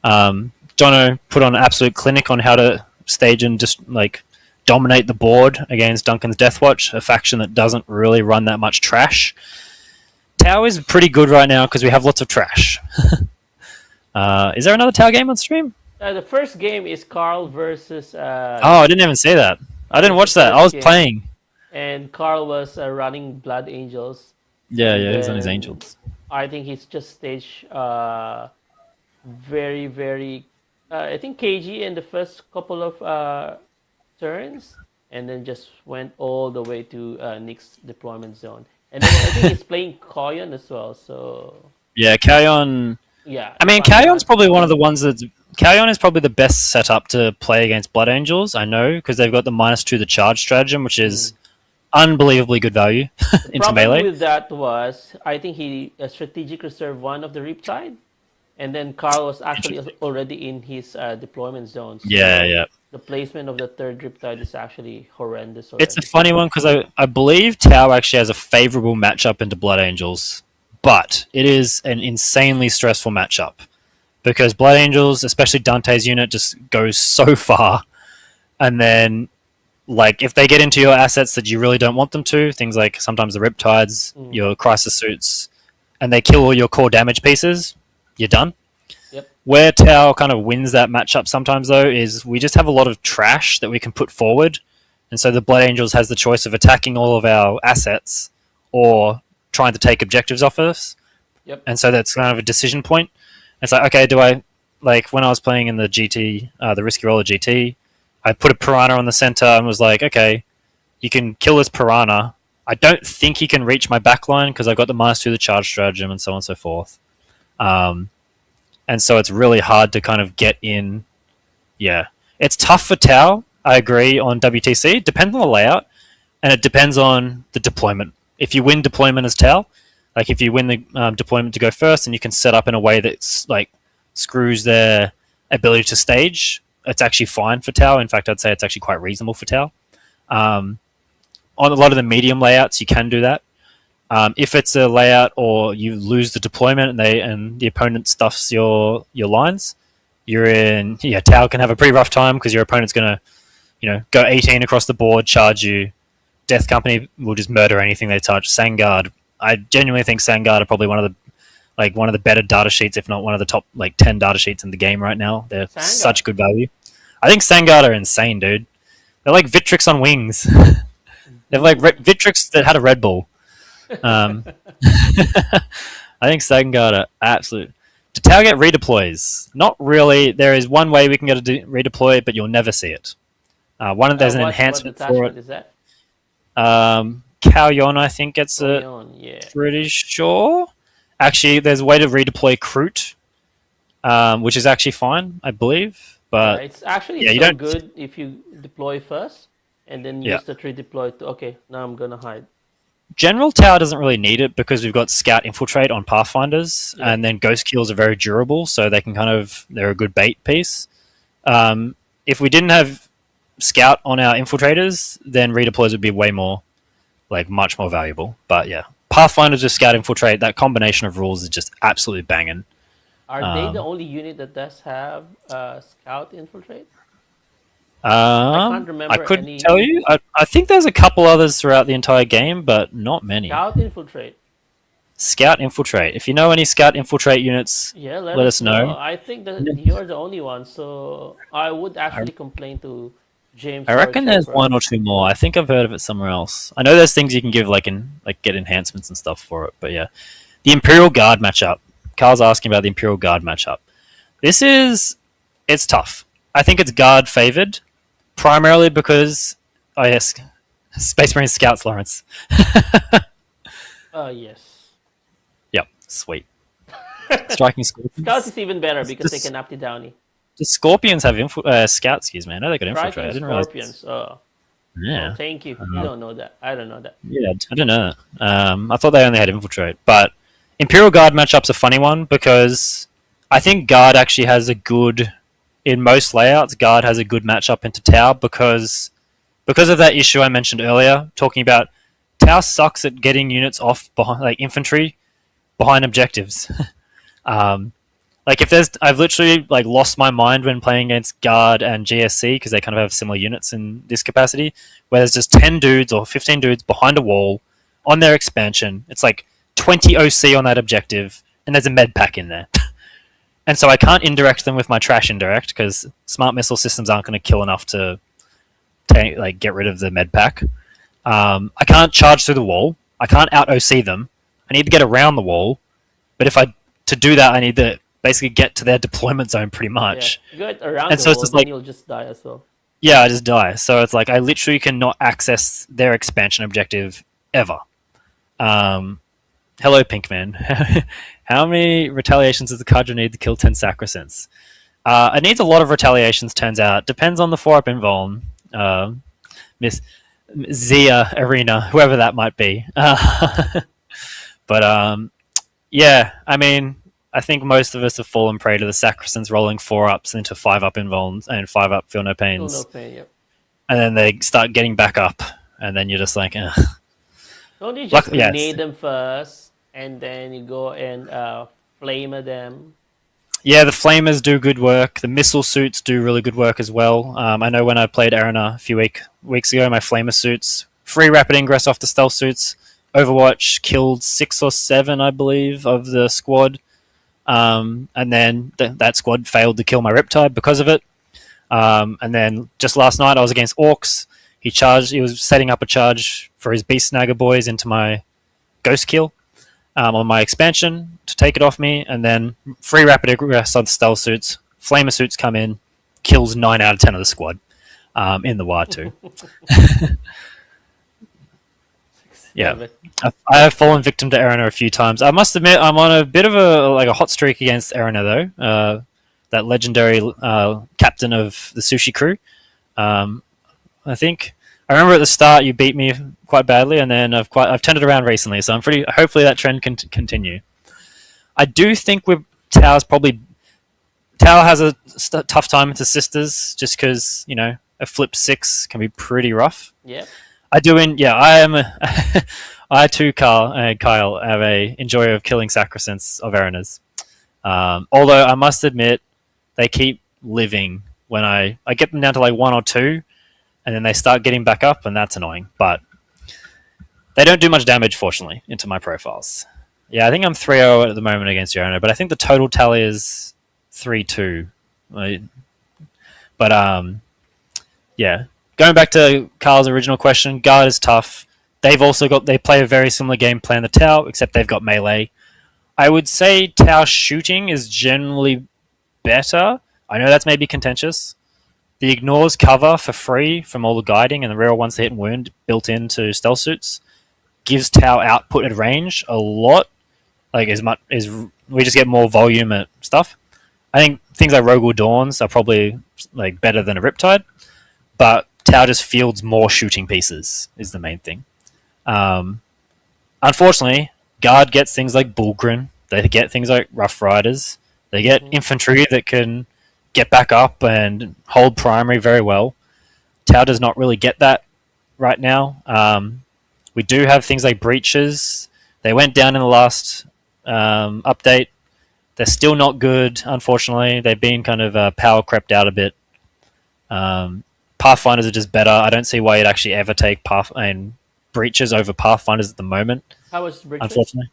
Jono put on an absolute clinic on how to stage and just like dominate the board against Duncan's Deathwatch, a faction that doesn't really run that much trash. Tau is pretty good right now because we have lots of trash. Is there another Tau game on stream? The first game is Carl versus. Oh, I didn't even see that. I didn't watch that. I was playing. And Carl was running Blood Angels. Yeah, And yeah, he's on his then Angels. I think he's just staged very, very. I think KG in the first couple of turns, and then just went all the way to Nick's deployment zone. And then I think he's playing Koyon as well. So Yeah, Kayon. yeah. I mean, if I'm Kayon's not- probably one of the ones that's. Kayon is probably the best setup to play against Blood Angels, I know, because they've got the -2 the charge stratagem, which is unbelievably good value into problem melee. with that was I think he strategic reserve one of the Riptide, and then Carl was actually already in his deployment zone. So Yeah, yeah. the placement of the third Riptide is actually horrendous already. It's a funny one because I believe Tau actually has a favorable matchup into Blood Angels, but it is an insanely stressful matchup because Blood Angels, especially Dante's unit, just goes so far, and then like if they get into your assets that you really don't want them to, things like sometimes the Riptides, your Crisis Suits, and they kill all your core damage pieces, you're done. Yep. Where Tau kind of wins that matchup sometimes though is we just have a lot of trash that we can put forward, and so the Blood Angels has the choice of attacking all of our assets or trying to take objectives off us. Yep. And so that's kind of a decision point. It's like, okay, do I, like when I was playing in the GT, the Risky Roller GT, I put a Piranha on the center and was like, okay, you can kill this Piranha. I don't think he can reach my backline because I've got the -2 the charge stratagem and so on and so forth. And so it's really hard to kind of get in. Yeah. It's tough for Tau, I agree, on WTC. It depends on the layout, and it depends on the deployment. If you win deployment as Tau, like if you win the deployment to go first and you can set up in a way that's like screws their ability to stage, it's actually fine for Tau. In fact, I'd say it's actually quite reasonable for Tau. On a lot of the medium layouts, you can do that. If it's a layout or you lose the deployment and the opponent stuffs your lines, you're in. Yeah, Tau can have a pretty rough time because your opponent's gonna, go 18 across the board, charge you. Death Company will just murder anything they touch. Sangard, I genuinely think Sangard are probably one of the better data sheets, if not one of the top 10 data sheets in the game right now. They're such good value. I think Sangard are insane, dude. They're like Victrix on wings. They're like Victrix that had a Red Bull. I think Sangard are absolute. Do Tau get redeploys? Not really. There is one way we can get a redeploy, but you'll never see it. There's an enhancement for it. Is that? Kaoyon, I think, gets it. Yeah. Pretty sure. Actually, there's a way to redeploy Kroot, which is actually fine, I believe. But it's actually you so don't. good if you deploy first and then use the redeploy to. Okay, now I'm gonna hide. General Tau doesn't really need it because we've got Scout Infiltrate on Pathfinders, and then Ghost Kills are very durable, so they can they're a good bait piece. If we didn't have Scout on our Infiltrators, then redeploys would be way more like much more valuable. But yeah, Pathfinders with Scout Infiltrate, that combination of rules is just absolutely banging. Are they the only unit that does have Scout Infiltrate? I can't I remember couldn't any tell you. I think there's a couple others throughout the entire game, but not many. Scout Infiltrate. Scout Infiltrate. If you know any Scout Infiltrate units, Yeah, let let us us know. know. I think that you're the only one, so I would I, actually complain to James I or reckon there's Chopra. one or two more. I think I've heard of it somewhere else. I know there's things you can give like get enhancements and stuff for it. But yeah, the Imperial Guard matchup. Carl's asking about the Imperial Guard matchup. It's tough. I think it's Guard favored primarily because yes, Space Marine Scouts, Lawrence. Yes. Yep, sweet. Striking Scorpions. Scouts is even better because they Just- can up the downy. The Scorpions have Scouts, excuse me. I know they got Infiltrate. I Striking didn't realize. Scorpions. Oh, Yeah. thank you. You don't know that. I don't know that. Yeah, I don't know. I thought they only had Infiltrate. But Imperial Guard matchup's a funny one because I think Guard actually has a good, in most layouts, Guard has a good matchup into Tau because of that issue I mentioned earlier, talking about Tau sucks at getting units off behind, like infantry behind objectives. Like if there's, I've literally like lost my mind when playing against Guard and GSC because they kind of have similar units in this capacity, where there's just 10 dudes or 15 dudes behind a wall on their expansion. It's like 20 OC on that objective, and there's a med pack in there. And so I can't indirect them with my trash indirect because smart missile systems aren't going to kill enough to like get rid of the med pack. I can't charge through the wall. I can't out OC them. I need to get around the wall, but to do that, I need to basically get to their deployment zone pretty much. Yeah. Get around And the so it's wall, just then like, you'll just die as well. yeah, I just die. So it's like I literally cannot access their expansion objective ever. Hello, Pinkman. How many retaliations does the Kadra need to kill 10 Sacrosants? It needs a lot of retaliations, turns out. Depends on the 4-up invuln. Miss Zia Arena, whoever that might be. But yeah, I mean, I think most of us have fallen prey to the Sacrosants rolling 4-ups into 5-up invulns and 5-up feel no pains. Feel no pain, yep. And then they start getting back up, and then you're just like, ugh. Don't you just Luckily, yes. grenade them first, and then you go and flame them? Yeah, the flamers do good work. The missile suits do really good work as well. I know when I played Arena a few weeks ago, my flamer suits, free rapid ingress off the stealth suits. Overwatch killed 6 or 7, I believe, of the squad. And then that squad failed to kill my Riptide because of it. And then just last night I was against Orcs. He was setting up a charge for his Beast Snagger boys into my Ghost Kill on my expansion to take it off me. And then free rapid ingress on stealth suits. Flamer suits come in, kills 9 out of 10 of the squad in the WAR 2. Yeah, I have fallen victim to Arena a few times. I must admit, I'm on a bit of a hot streak against Arena though. That legendary captain of the sushi crew. I think I remember at the start you beat me quite badly, and then I've turned it around recently. So I'm pretty. Hopefully that trend can continue. I do think Tau has a tough time into sisters, just because a flip 6 can be pretty rough. Yeah. I too, Kyle, have a enjoyer of killing Sacrosants of Arenas. Although I must admit, they keep living when I get them down to like 1 or 2, and then they start getting back up, and that's annoying. But they don't do much damage, fortunately, into my profiles. Yeah, I think I'm 3-0 at the moment against Arena, but I think the total tally is 3-2. But yeah. Going back to Carl's original question, Guard is tough. They play a very similar game plan to Tau, except they've got melee. I would say Tau shooting is generally better. I know that's maybe contentious. The ignores cover for free from all the guiding and the real ones to hit and wound built into stealth suits gives Tau output at range a lot. Like we just get more volume at stuff. I think things like Rogal Dawns are probably like better than a Riptide, but Tau just fields more shooting pieces is the main thing. Unfortunately, Guard gets things like Bullgrin. They get things like Rough Riders. They get infantry that can get back up and hold primary very well. Tau does not really get that right now. We do have things like breaches. They went down in the last update. They're still not good, unfortunately. They've been kind of power crept out a bit. Pathfinders are just better. I don't see why you'd actually ever take breaches over Pathfinders at the moment, How much is breaches? unfortunately.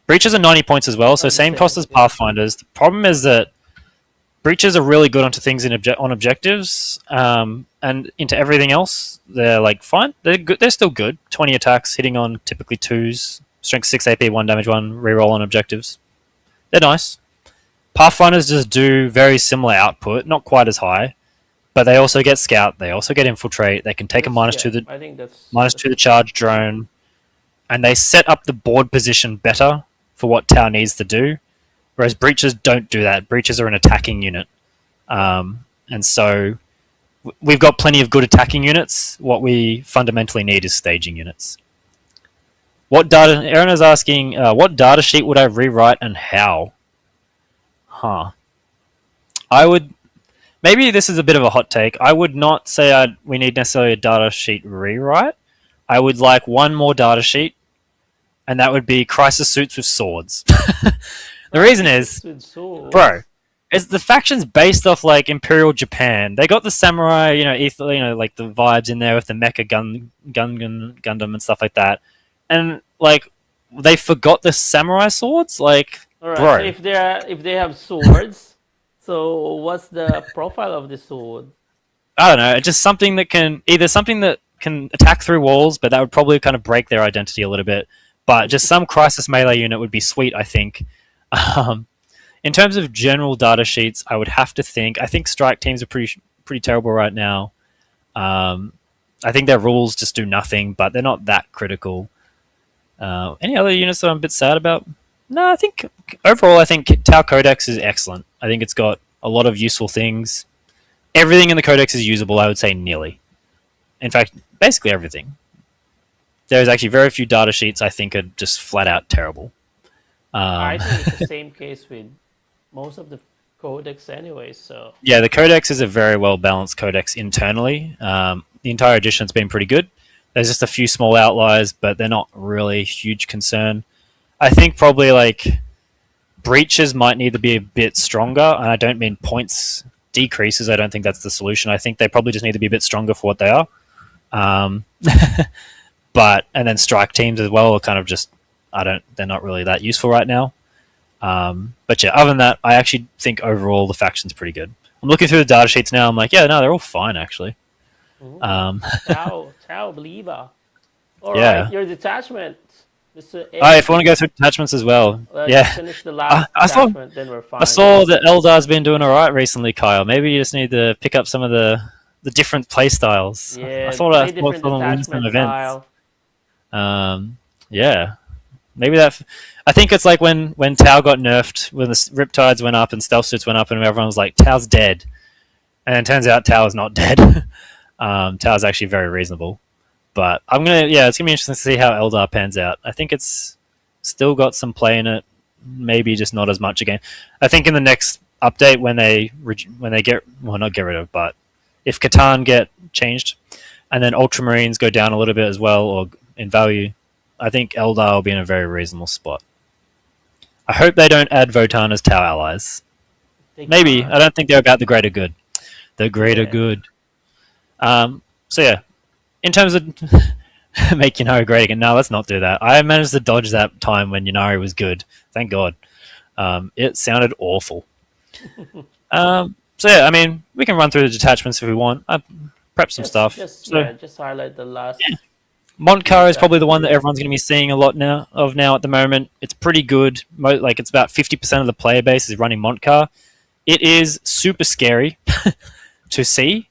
Breaches are 90 points as well, so Oh, the same same. cost as Okay. Pathfinders. The problem is that breaches are really good onto things on objectives, and into everything else, they're like fine. They're good. They're still good. 20 attacks, hitting on typically 2s, strength 6 AP, 1 damage 1, reroll on objectives. They're nice. Pathfinders just do very similar output, not quite as high, but they also get scout. They also get infiltrate. They can take a minus Yeah, to I think the charge drone, and they set up the board position better for what Tau needs to do. Whereas breaches don't do that. Breaches are an attacking unit, and so we've got plenty of good attacking units. What we fundamentally need is staging units. What data? Aaron is asking, what data sheet would I rewrite and how? Huh. I would. Maybe this is a bit of a hot take. I would not say we need necessarily a data sheet rewrite. I would like one more data sheet, and that would be crisis suits with swords. The reason is, with swords. bro, is the faction's based off like Imperial Japan. They got the samurai, like the vibes in there with the mecha Gundam and stuff like that, and like they forgot the samurai swords. Like, All right. bro, So if they have swords, so what's the profile of the sword? I don't know. Just something that can attack through walls, but that would probably kind of break their identity a little bit. But just some crisis melee unit would be sweet, I think. In terms of general data sheets, I would have to think. I think strike teams are pretty terrible right now. I think their rules just do nothing, but they're not that critical. Any other units that I'm a bit sad about? No, I think overall, I think Tau Codex is excellent. I think it's got a lot of useful things. Everything in the Codex is usable, I would say nearly. In fact, basically everything. There's actually very few data sheets I think are just flat out terrible. I think it's the same case with most of the codex anyway. So Yeah, the Codex is a very well balanced Codex internally. The entire edition's been pretty good. There's just a few small outliers, but they're not really a huge concern. I think probably like breaches might need to be a bit stronger, and I don't mean points decreases. I don't think that's the solution. I think they probably just need to be a bit stronger for what they are. And then strike teams as well are kind of just they're not really that useful right now. But yeah, other than that, I actually think overall the faction's pretty good. I'm looking through the data sheets now. I'm like, yeah, no, they're all fine actually. Tau believer. All Yeah. right, your detachment. Mr. If you want to go through detachments as well, Let's finish the last I saw- detachment, then we're fine. I saw that Eldar's been doing all right recently, Kyle. Maybe you just need to pick up some of the different play styles. Yeah, I thought I play saw different someone win some detachment events. style. Yeah, maybe that. I think it's like when Tau got nerfed, when the Riptides went up and stealth suits went up, and everyone was like, "Tau's dead," and it turns out Tau is not dead. Tau's actually very reasonable. But it's gonna be interesting to see how Eldar pans out. I think it's still got some play in it, maybe just not as much again. I think in the next update when they not get rid of, but if Catan get changed, and then Ultramarines go down a little bit as well, or in value, I think Eldar will be in a very reasonable spot. I hope they don't add Votan as Tau allies. Maybe. I don't think they're about the greater good. The greater good. So yeah, in terms of make Yunari great again, no, let's not do that. I managed to dodge that time when Yunari was good. Thank God. It sounded awful. So yeah, I mean, we can run through the detachments if we want. I prep some stuff. Just highlight the last. Yeah. Montcar is probably the one that everyone's going to be seeing a lot now at the moment. It's pretty good. Like it's about 50% of the player base is running Montcar. It is super scary to see,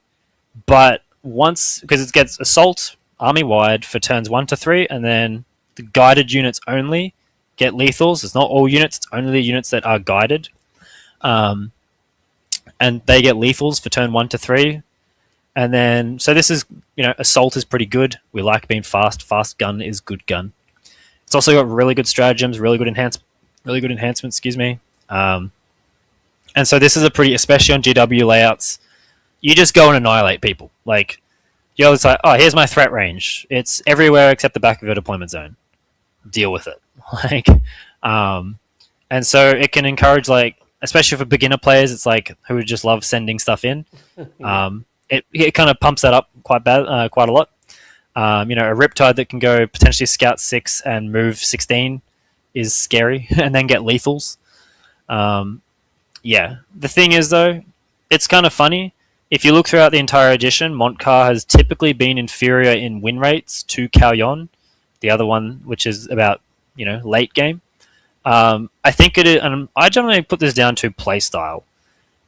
but because it gets assault army wide for turns 1 to 3, and then the guided units only get lethals. It's not all units; it's only the units that are guided, and they get lethals for turn 1 to 3. And then, so this is, assault is pretty good. We like being fast. Fast gun is good gun. It's also got really good stratagems, really good enhancements. Excuse me. And so this is especially on GW layouts. You just go and annihilate people. Like, You're just like, oh, here's my threat range. It's everywhere except the back of your deployment zone. Deal with it. Like, um, and so it can encourage, like, especially for beginner players, it's like who would just love sending stuff in. Yeah. It kind of pumps that up quite a lot. A Riptide that can go potentially scout 6 and move 16 is scary, and then get lethals. Um, yeah, the thing is though, it's kind of funny. If you look throughout the entire edition, Montcar has typically been inferior in win rates to Calyon, the other one, which is about late game. I think it is, and I generally put this down to playstyle.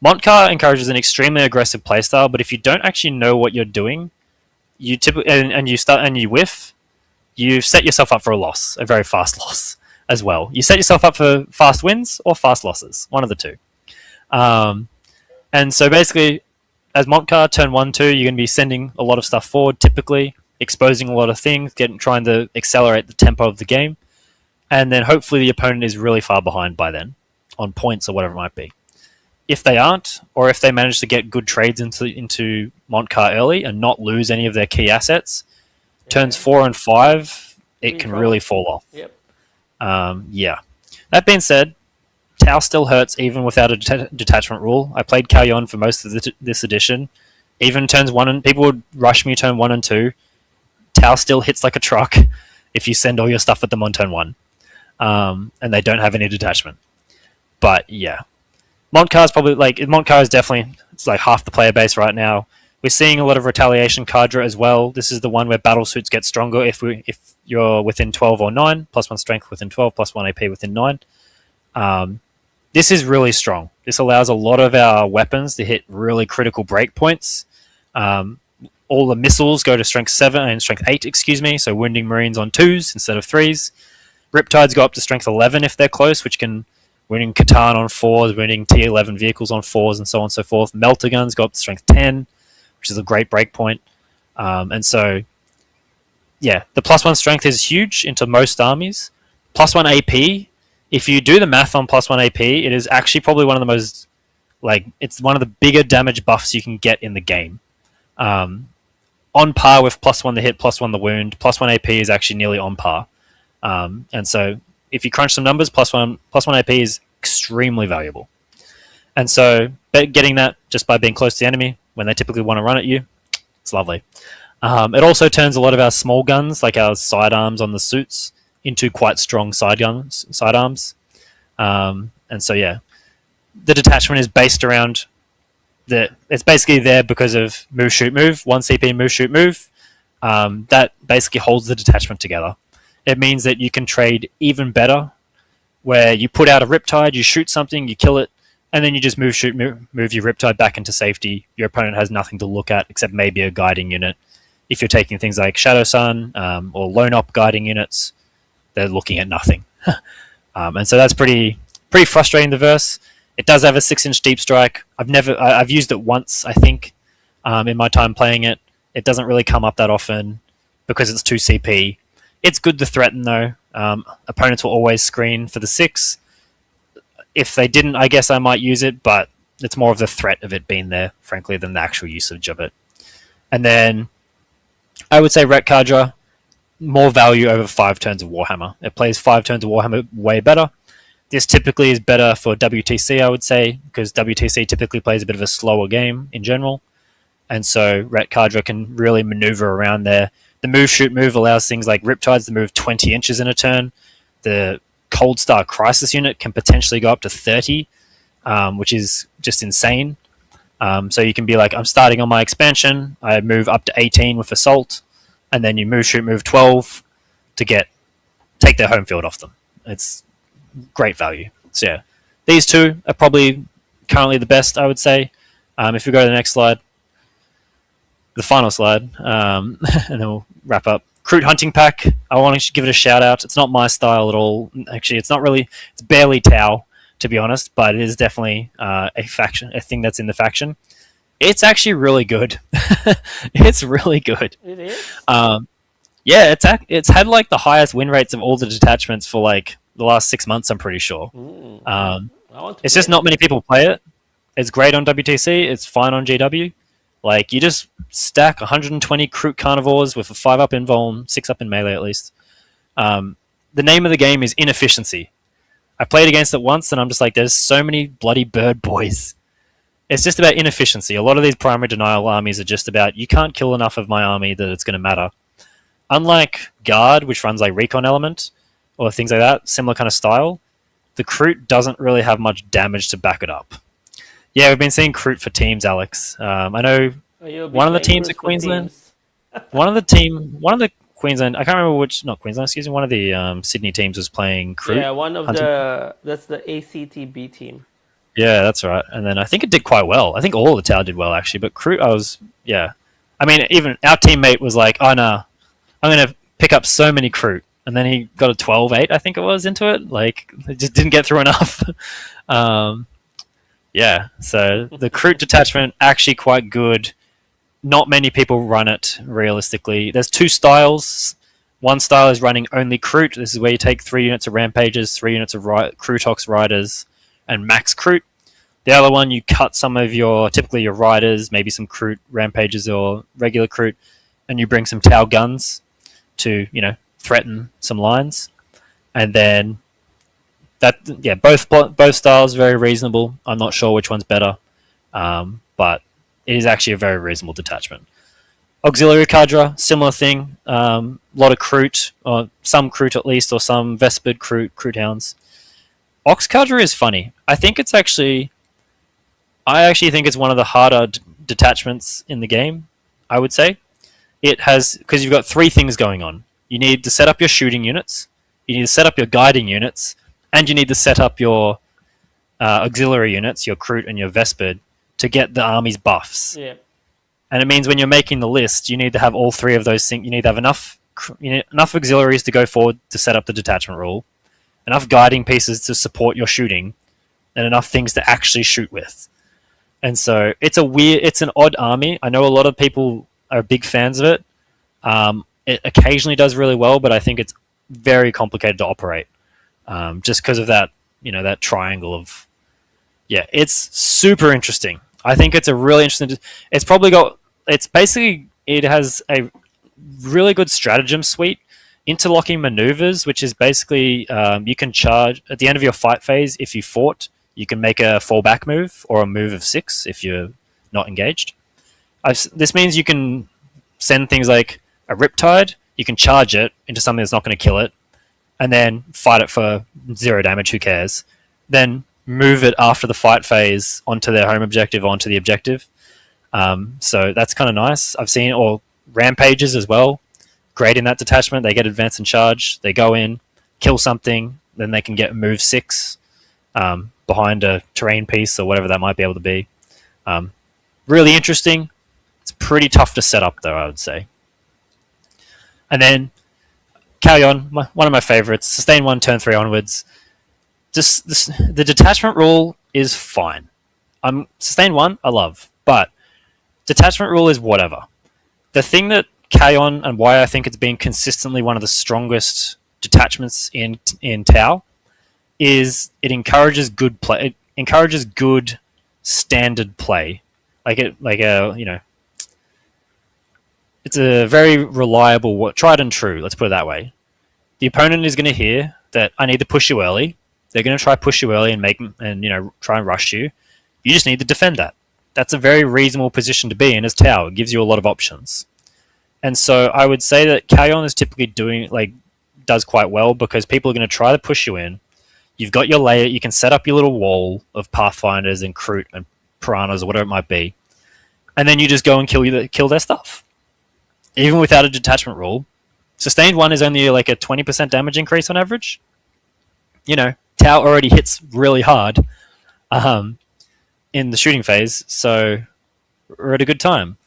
Montcar encourages an extremely aggressive playstyle, but if you don't actually know what you're doing, you typically and you start and you whiff, you set yourself up for a loss, a very fast loss as well. You set yourself up for fast wins or fast losses, one of the two. And so basically, as Montcar turn 1-2, you're going to be sending a lot of stuff forward, typically exposing a lot of things, trying to accelerate the tempo of the game, and then hopefully the opponent is really far behind by then on points or whatever it might be. If they aren't, or if they manage to get good trades into Montcar early and not lose any of their key assets, turns 4 and 5, it can really fall off. Yep. Yeah. That being said, Tau still hurts even without a detachment rule. I played Calyon for most of this edition. Even turns 1 and people would rush me turn 1 and 2. Tau still hits like a truck if you send all your stuff at them on turn 1. And they don't have any detachment. But yeah. Montcar is definitely, it's like half the player base right now. We're seeing a lot of retaliation Cadre as well. This is the one where battle suits get stronger if you're within 12 or 9, +1 strength within 12, +1 AP within 9. This is really strong. This allows a lot of our weapons to hit really critical breakpoints. All the missiles go to strength 7 and strength 8, so wounding Marines on 2s instead of 3s. Riptides go up to strength 11 if they're close, which can wounding Catan on 4s, wounding T11 vehicles on 4s, and so on and so forth. Melter guns go up to strength 10, which is a great breakpoint. And so, yeah, the +1 strength is huge into most armies. +1 AP, if you do the math on +1 AP, it is actually probably one of the most, it's one of the bigger damage buffs you can get in the game. On par with +1 to hit, +1 the wound. +1 AP is actually nearly on par. And so, if you crunch some numbers, +1 AP is extremely valuable. And so getting that just by being close to the enemy when they typically want to run at you, it's lovely. It also turns a lot of our small guns, like our sidearms on the suits, into quite strong sidearms. And so yeah, the detachment is based around it's basically there because of move, shoot, move, 1 CP, move, shoot, move. That basically holds the detachment together. It means that you can trade even better, where you put out a Riptide, you shoot something, you kill it, and then you just move your Riptide back into safety. Your opponent has nothing to look at except maybe a guiding unit. If you're taking things like Shadow Sun or Lone Op guiding units, they're looking at nothing. And so that's pretty frustrating, the verse. It does have a 6-inch deep strike. I've used it once, I think, in my time playing it. It doesn't really come up that often because it's 2 CP. It's good to threaten, though. Opponents will always screen for the 6. If they didn't, I guess I might use it, but it's more of the threat of it being there, frankly, than the actual usage of it. And then I would say Ret Kadra, more value over 5 turns of Warhammer. It plays 5 turns of Warhammer way better. This typically is better for WTC, I would say, because WTC typically plays a bit of a slower game in general. And so Ret Kadra can really maneuver around there. The move, shoot, move allows things like Riptides to move 20 inches in a turn. The Cold Star Crisis unit can potentially go up to 30, which is just insane. So you can be like, I'm starting on my expansion. I move up to 18 with Assault, and then you move, shoot, move 12 to take their home field off them. It's great value. So yeah, these two are probably currently the best, I would say. If we go to the next slide, the final slide, and then we'll wrap up. Crude Hunting Pack, I want to give it a shout out. It's not my style at all. Actually, it's barely Tau, to be honest, but it is definitely a thing that's in the faction. It's actually really good. It's really good. It is? Yeah, it's had like the highest win rates of all the detachments for like the last 6 months, I'm pretty sure. It's just not many people play it. It's great on WTC. It's fine on GW. Like, you just stack 120 Kroot Carnivores with a 5 up in Vuln, 6 up in melee at least. The name of the game is inefficiency. I played against it once and I'm just like, there's so many bloody bird boys. It's just about inefficiency. A lot of these primary denial armies are just about, you can't kill enough of my army that it's going to matter. Unlike Guard, which runs like Recon Element, or things like that, similar kind of style, the Kroot doesn't really have much damage to back it up. Yeah, we've been seeing Kroot for teams, Alex. I know You'll be one of the playing teams Cruz at for Queensland, teams. one of the Queensland, I can't remember which, not Queensland, excuse me, one of the Sydney teams was playing Kroot. Yeah, one of Hunting. that's the ACTB team. Yeah, that's right. And then I think it did quite well. I think all of the tower did well, actually. But Kroot, yeah. I mean, even our teammate was like, oh, no, I'm going to pick up so many Kroot. And then he got a 12-8, I think it was, into it. Like, it just didn't get through enough. Yeah, so the Kroot detachment, actually quite good. Not many people run it, realistically. There's two styles. One style is running only Kroot. This is where you take 3 units of Rampages, 3 units of Krootox Riders, and max Kroot. The other one, you cut some of typically your Riders, maybe some Kroot Rampages or regular Kroot, and you bring some Tau guns to, threaten some lines. And then both styles very reasonable. I'm not sure which one's better, but it is actually a very reasonable detachment. Auxiliary Cadre, similar thing. A lot of Kroot, or some Kroot at least, or some Vespered Kroot Hounds. Ox Cadre is funny. I actually think it's one of the harder detachments in the game, I would say. It has, because you've got 3 things going on. You need to set up your shooting units, you need to set up your guiding units, and you need to set up your auxiliary units, your Kroot and your Vespered, to get the army's buffs. Yeah. And it means when you're making the list, you need to have all 3 of those things. You need to have enough auxiliaries to go forward to set up the detachment rule, enough guiding pieces to support your shooting, and enough things to actually shoot with. And so it's an odd army. I know a lot of people are big fans of it. It occasionally does really well, but I think it's very complicated to operate, just because of that, that triangle of, it's super interesting. I think it's a really interesting. It has a really good stratagem suite, interlocking maneuvers, which is basically you can charge at the end of your fight phase. If you fought, you can make a fallback move or a move of 6 if you're not engaged. This means you can send things like a Riptide. You can charge it into something that's not going to kill it, and then fight it for 0 damage. Who cares? Then move it after the fight phase onto their home objective, onto the objective. So that's kind of nice. I've seen, or Rampages as well. Great in that detachment. They get advance and charge. They go in, kill something, then they can get move 6 behind a terrain piece or whatever that might be able to be. Really interesting. It's pretty tough to set up, though, I would say. And then Kalyon, one of my favorites. Sustain 1, turn 3 onwards. The detachment rule is fine. Sustain 1, I love. But detachment rule is whatever. The thing that Kalyon, and why I think it's been consistently one of the strongest detachments in Tau, is it encourages good play. It encourages good standard play. It's a very reliable, tried and true. Let's put it that way. The opponent is going to hear that I need to push you early. They're going to try push you early and try and rush you. You just need to defend that. That's a very reasonable position to be in as Tau. It gives you a lot of options. And so I would say that Kalyon is typically does quite well because people are going to try to push you in. You've got your layer. You can set up your little wall of Pathfinders and Kroot and Piranhas or whatever it might be. And then you just go and kill their stuff. Even without a detachment rule. Sustained 1 is only like a 20% damage increase on average. Tau already hits really hard in the shooting phase, so we're at a good time.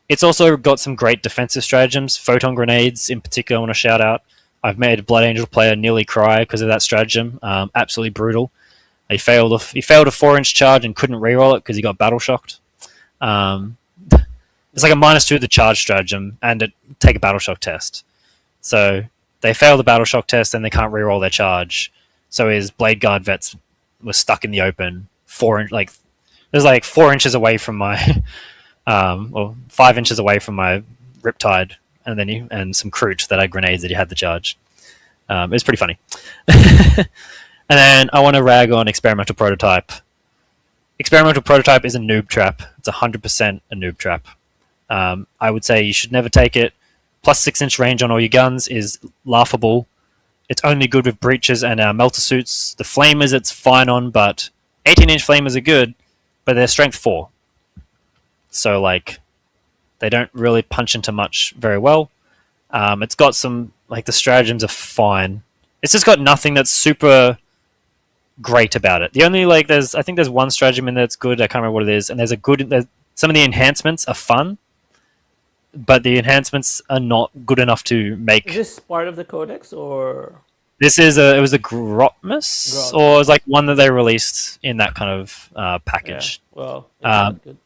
It's also got some great defensive stratagems. Photon grenades, in particular, I want to shout out. I've made a Blood Angel player nearly cry because of that stratagem. Absolutely brutal. He failed a 4-inch charge and couldn't reroll it because he got battle shocked. It's like a -2 to the charge stratagem and take a battle shock test. So they fail the battle shock test and they can't reroll their charge. So his Blade Guard vets were stuck in the open, there's 4 inches away from my or 5 inches away from my Riptide, and then and some Kroot that had grenades that he had to charge. It was pretty funny. And then I want to rag on experimental prototype. Experimental prototype is a noob trap. It's 100% a noob trap. I would say you should never take it. Plus 6-inch range on all your guns is laughable. It's only good with breaches and melter suits. The flamers it's fine on, but 18-inch flamers are good, but they're strength 4. So like they don't really punch into much very well. It's got some like the stratagems are fine. It's just got nothing that's super great about it. The only like I think there's one stratagem in there that's good. I can't remember what it is. And some of the enhancements are fun, but the enhancements are not good enough to make. Is this part of the codex or? It was a Grotmus, or it was like one that they released in that kind of package. Yeah. Well, it's not good.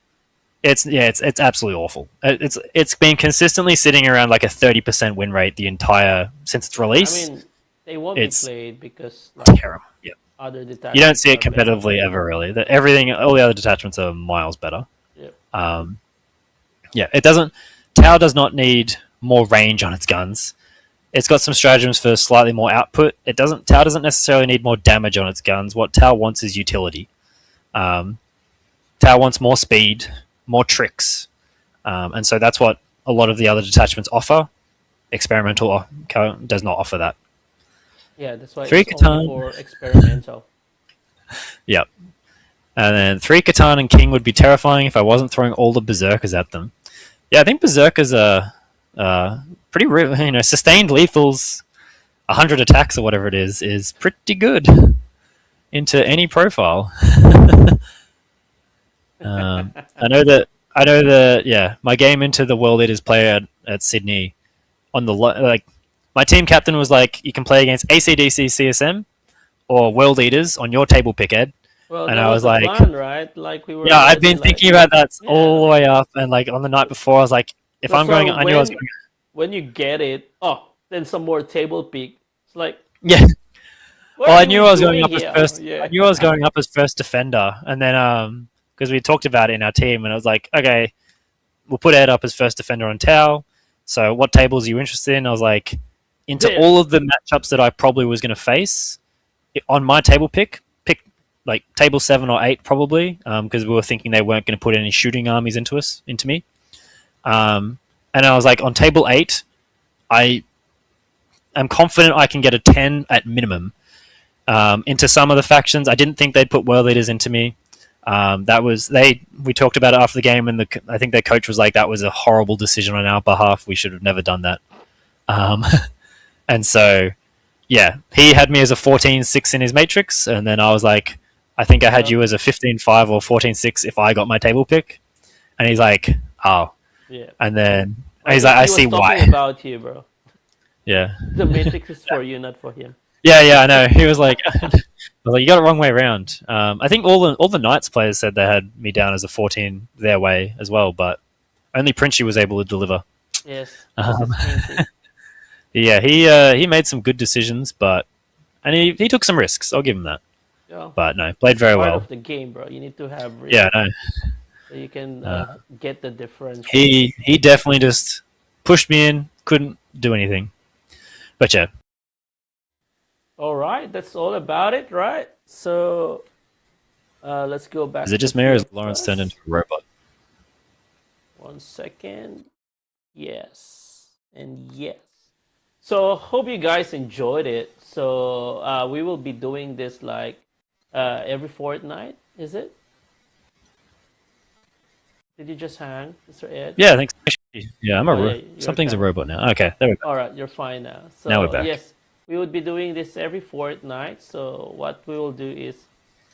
It's absolutely awful. It's been consistently sitting around like a 30% win rate since its release. I mean, they won't be played because terrible. Yeah. Other detachments. You don't see it competitively ever really. All the other detachments are miles better. Yep. It doesn't. Tau does not need more range on its guns. It's got some stratagems for slightly more output. Tau doesn't necessarily need more damage on its guns. What Tau wants is utility. Tau wants more speed, more tricks, and so that's what a lot of the other detachments offer. Experimental does not offer that. Yeah, that's why 3 it's only for experimental. Yep. And then 3 Catan and King would be terrifying if I wasn't throwing all the Berserkers at them. Yeah, I think Berserkers are pretty real. Sustained lethals, 100 attacks or whatever it is pretty good into any profile. I know that. Yeah, my game into the World Leaders player at Sydney on the my team captain was like, you can play against ACDC CSM or World Leaders on your table pick, Ed. Well, and I was like, plan, right? Like we were. Yeah, I've been thinking about that all the way up, and like on the night before, I was like, if I'm going, I knew I was going. When you get it, then some more table pick. It's like, yeah. Well, I knew I was going up as first. Yeah. I knew I was going up as first defender, and then because we talked about it in our team, and I was like, okay, we'll put Ed up as first defender on Tau. So, what tables are you interested in? I was like, into all of the matchups that I probably was going to face on my table pick like table 7 or 8 probably, because we were thinking they weren't going to put any shooting armies into me. And I was like, on table 8, I am confident I can get a 10 at minimum into some of the factions. I didn't think they'd put World Leaders into me. We talked about it after the game, and I think their coach was like, that was a horrible decision on our behalf. We should have never done that. And so, yeah, he had me as a 14-6 in his matrix, and then I was like, I think I had you as a 15-5 or 14-6 if I got my table pick. And he's like, oh. Yeah. And then he's like, I see why. About you, bro. Yeah. The matrix is for you, not for him. Yeah, I know. He was like, you got it wrong way around. I think all the Knights players said they had me down as a 14 their way as well, but only Princey was able to deliver. Yes. Yeah, he made some good decisions, and he took some risks. I'll give him that. Yeah. But no, played very well. Part of the game, bro. You need to have risks. Yeah, I know. So you can get the difference. He definitely just pushed me in, couldn't do anything. But yeah. All right, that's all about it, right? So let's go back. Is it just me or is Lawrence turned into a robot? 1 second. Yes. And yes. So hope you guys enjoyed it. So we will be doing this like every fortnight, is it? Did you just hang, Mr. Ed? Yeah, I think so. Yeah, something's a robot now. Okay, there we go. All right, you're fine now. So now we're back. Yes, we would be doing this every fortnight. So what we will do is,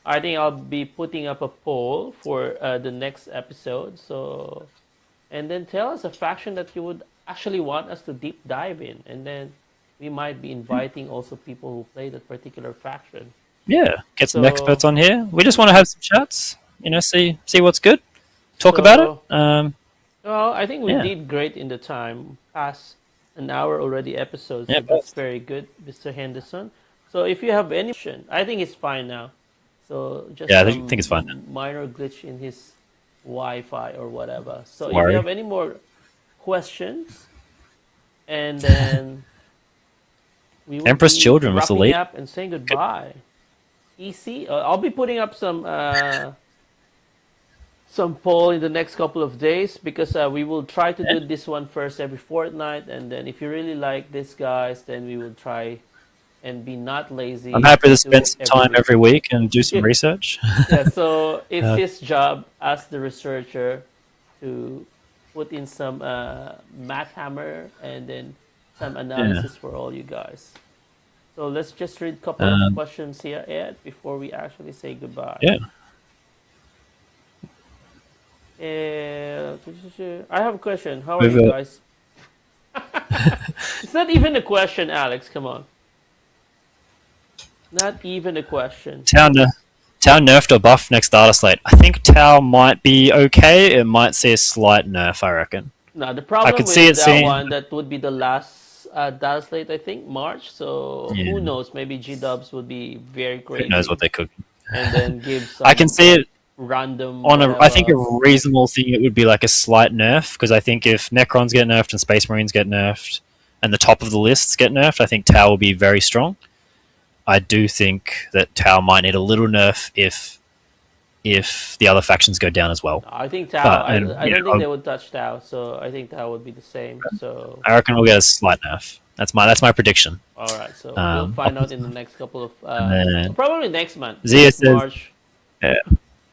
I think I'll be putting up a poll for the next episode. So, and then tell us a faction that you would actually want us to deep dive in, and then we might be inviting also people who play that particular faction. Yeah, get some experts on here. We just want to have some chats, see what's good, talk about it. Well, I think we did great in the time, past an hour already episode, so that's very good, Mr. Henderson. So if you have any question, I think it's fine now. So just I think it's fine now. Minor glitch in his Wi-Fi or whatever. So if you Worry. have any more questions, and then we will Empress be Children with the wrapping lead. up and saying goodbye. EC, I'll be putting up some poll in the next couple of days because we will try to do this one first every fortnight, and then if you really like this, guys, then we will try and be not I'm lazy happy to and do spend it some every time week. every week and do some Yeah, research. yeah. So it's Uh, his job as the researcher to put in some math hammer and then some yeah. analysis for all you guys. So let's just read a couple of Um, questions here, Ed, before we actually say goodbye. yeah. I have a question. How are We've you guys? It's not even a question, Alex. Come on. Not even a question. Tau, Tau nerfed or buff next data slate. I think Tau might be okay. It might see a slight nerf, I reckon. Now, the I problem could see with it that seeing. one, that would be the last data slate, I think, March. So Yeah, who knows? Maybe G Dubs would be very who knows crazy what they could. and then give I can some see it random on a. I think a whatever. reasonable thing. It would be like a slight nerf because I think if Necrons get nerfed and Space Marines get nerfed and the top of the lists get nerfed, I think Tau will be very strong. I do think that Tau might need a little nerf if the other factions go down as well. I think Tao. But and I don't think yeah, they would touch Tao. So I think Tao would be the same. So I reckon we'll get a slight nerf. That's my prediction. all right. So we'll Um, find out in the next couple of and then probably next month Zia because says, yeah,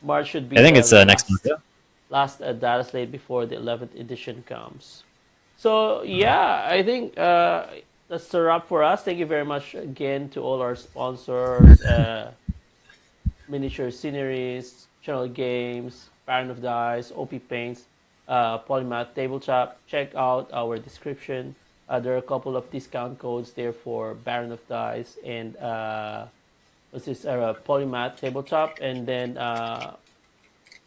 March should be I think the it's next month. Yeah. last data slate before the 11th edition comes. So yeah, I think that's a wrap for us. Thank you very much again to all our sponsors, Miniature Sceneries, Channel Games, Baron of Dice, OP Paints, Polymath Tabletop. Check out our description. There are a couple of discount codes there for Baron of Dice and what's this? Polymath Tabletop, and then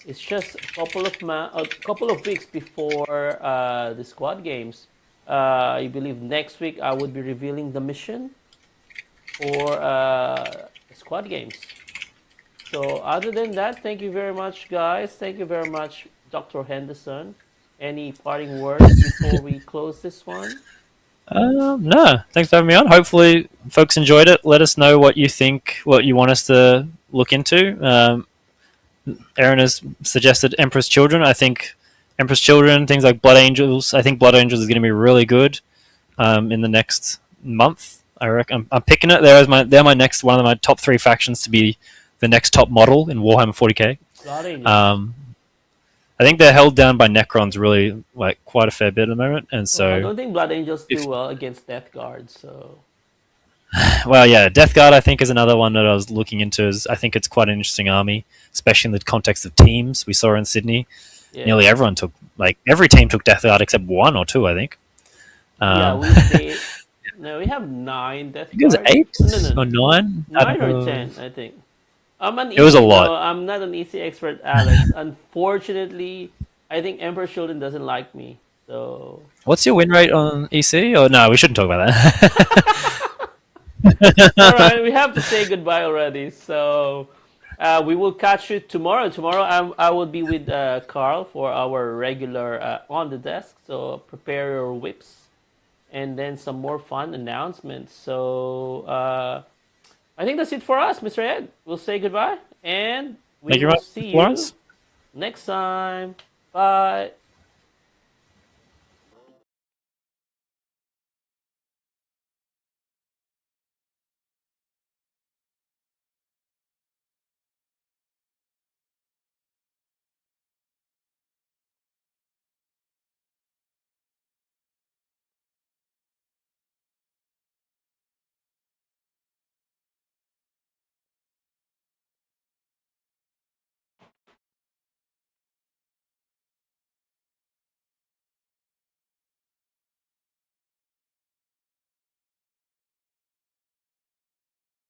it's just a couple of weeks before the squad games. I believe next week I would be revealing the mission for the squad games. So other than that, thank you very much, guys. Thank you very much, Dr. Henderson. Any parting words before we close this one? No, thanks for having me on. Hopefully, folks enjoyed it. Let us know what you think, what you want us to look into. Aaron has suggested Emperor's Children. I think Emperor's Children, things like Blood Angels. I think Blood Angels is going to be really good in the next month. I reckon I'm picking it. They're my next one of my top 3 factions to be the next top model in Warhammer 40k. Blood Angels. Um, I think they're held down by Necrons really like quite a fair bit at the moment, and Well, I so don't think Blood Angels do if well against Death Guard, so well, yeah, Death Guard I think is another one that I was looking into. I think it's quite an interesting army, especially in the context of teams. We saw in Sydney, yeah. nearly everyone took like every team took Death Guard except 1 or 2, I think. Yeah, Um, we stay. No, we have 9 I Death think it was Guards. 8 No, no, or no. 9. I don't 9 or know. 10, I think. I'm an It was a EC. lot. No, I'm not an EC expert, Alex. Unfortunately, I think Emperor Shulden doesn't like me. So What's your win rate on EC? Or no, we shouldn't talk about that. all right, we have to say goodbye already. So we will catch you tomorrow. Tomorrow I will be with Carl for our regular on the desk. So prepare your whips, and then some more fun announcements. So I think that's it for us, Mr. Ed. We'll say goodbye, and we Thank you will very much, see you Lawrence. next time. Bye.